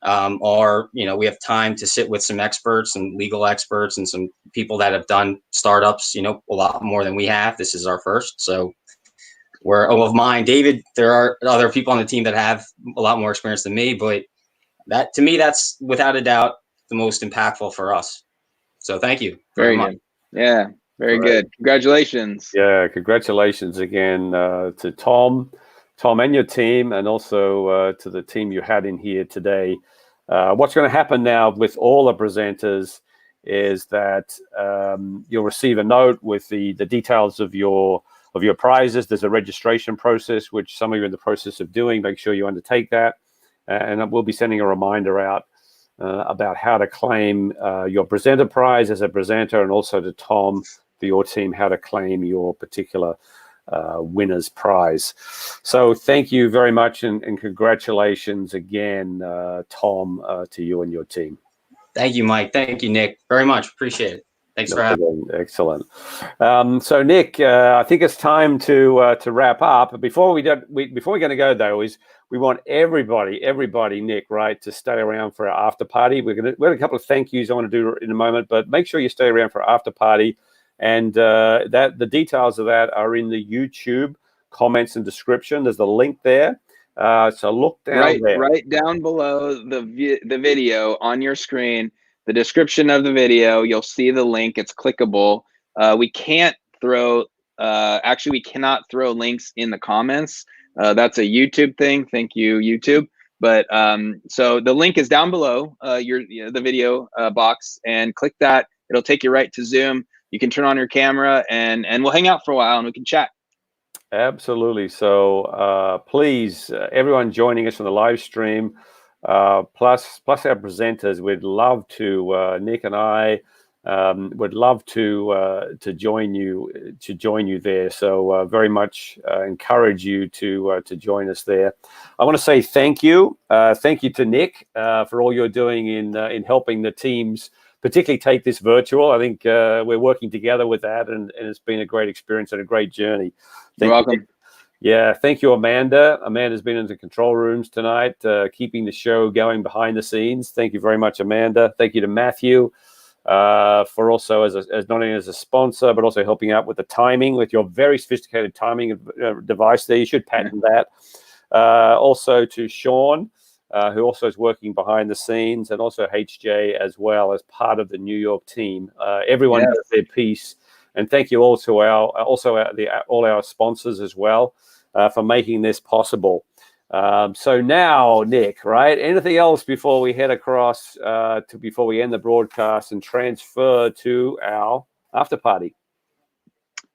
[SPEAKER 14] are, we have time to sit with some experts and legal experts and some people that have done startups a lot more than we have. This is our first, so of mine, David, there are other people on the team that have a lot more experience than me, but that, to me, that's without a doubt the most impactful for us. So thank you very much.
[SPEAKER 6] Good. Yeah, very good. Congratulations.
[SPEAKER 5] Yeah, congratulations again to Tom and your team, and also to the team you had in here today. What's going to happen now with all the presenters is that you'll receive a note with the details of your prizes. There's a registration process, which some of you are in the process of doing. Make sure you undertake that. And we'll be sending a reminder out about how to claim your presenter prize as a presenter, and also to Tom, for your team, how to claim your particular winner's prize. So thank you very much, and congratulations again, Tom, to you and your team.
[SPEAKER 14] Thank you, Mike. Thank you, Nick. Very much. Appreciate it. Thanks for having me.
[SPEAKER 5] Excellent. So Nick, I think it's time to wrap up. Before we're going to go though, we want everybody, Nick, right, to stay around for our after party. We have a couple of thank yous I want to do in a moment, but make sure you stay around for our after party, and that the details of that are in the YouTube comments and description. There's the link there. So look down there.
[SPEAKER 6] Right down below the video on your screen. The description of the video, you'll see the link. It's clickable. We cannot throw links in the comments. That's a YouTube thing. Thank you, YouTube. But so the link is down below the video box, and click that. It'll take you right to Zoom. You can turn on your camera, and we'll hang out for a while and we can chat.
[SPEAKER 5] Absolutely. So please, everyone joining us on the live stream, plus our presenters, we'd love to, Nick and I would love to join you there. So very much encourage you to join us there. I want to say thank you to Nick for all you're doing in helping the teams, particularly take this virtual. I think we're working together with that, and it's been a great experience and a great journey.
[SPEAKER 6] You're welcome.
[SPEAKER 5] Yeah, thank you, Amanda. Amanda's been in the control rooms tonight, keeping the show going behind the scenes. Thank you very much, Amanda. Thank you to Matthew for also as not only as a sponsor, but also helping out with the timing, with your very sophisticated timing device there. You should patent that. Also to Sean, who also is working behind the scenes, and also HJ as well as part of the New York team. Everyone does their piece. And thank you all to all our sponsors as well for making this possible. So now, Nick, right? Anything else before we head across before we end the broadcast and transfer to our after party?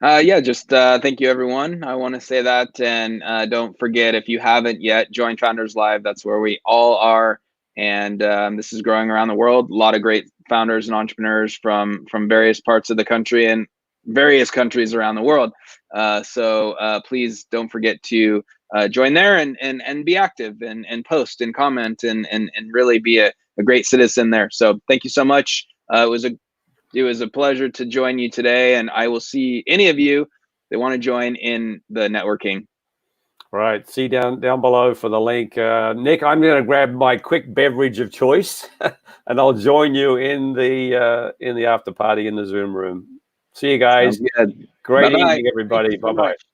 [SPEAKER 6] Just thank you, everyone. I want to say that, and don't forget, if you haven't yet, join Founders Live. That's where we all are, and this is growing around the world. A lot of great founders and entrepreneurs from various parts of the country and various countries around the world. So please don't forget to join there and be active and post and comment and really be a great citizen there. So thank you so much. It was a pleasure to join you today, and I will see any of you that want to join in the networking.
[SPEAKER 5] Right, see down below for the link. Nick, I'm going to grab my quick beverage of choice, and I'll join you in the after party in the Zoom room. See you guys.
[SPEAKER 6] Sounds good.
[SPEAKER 5] Great
[SPEAKER 6] Bye-bye.
[SPEAKER 5] evening, everybody.
[SPEAKER 6] Thank you so
[SPEAKER 5] Bye-bye.
[SPEAKER 6] much.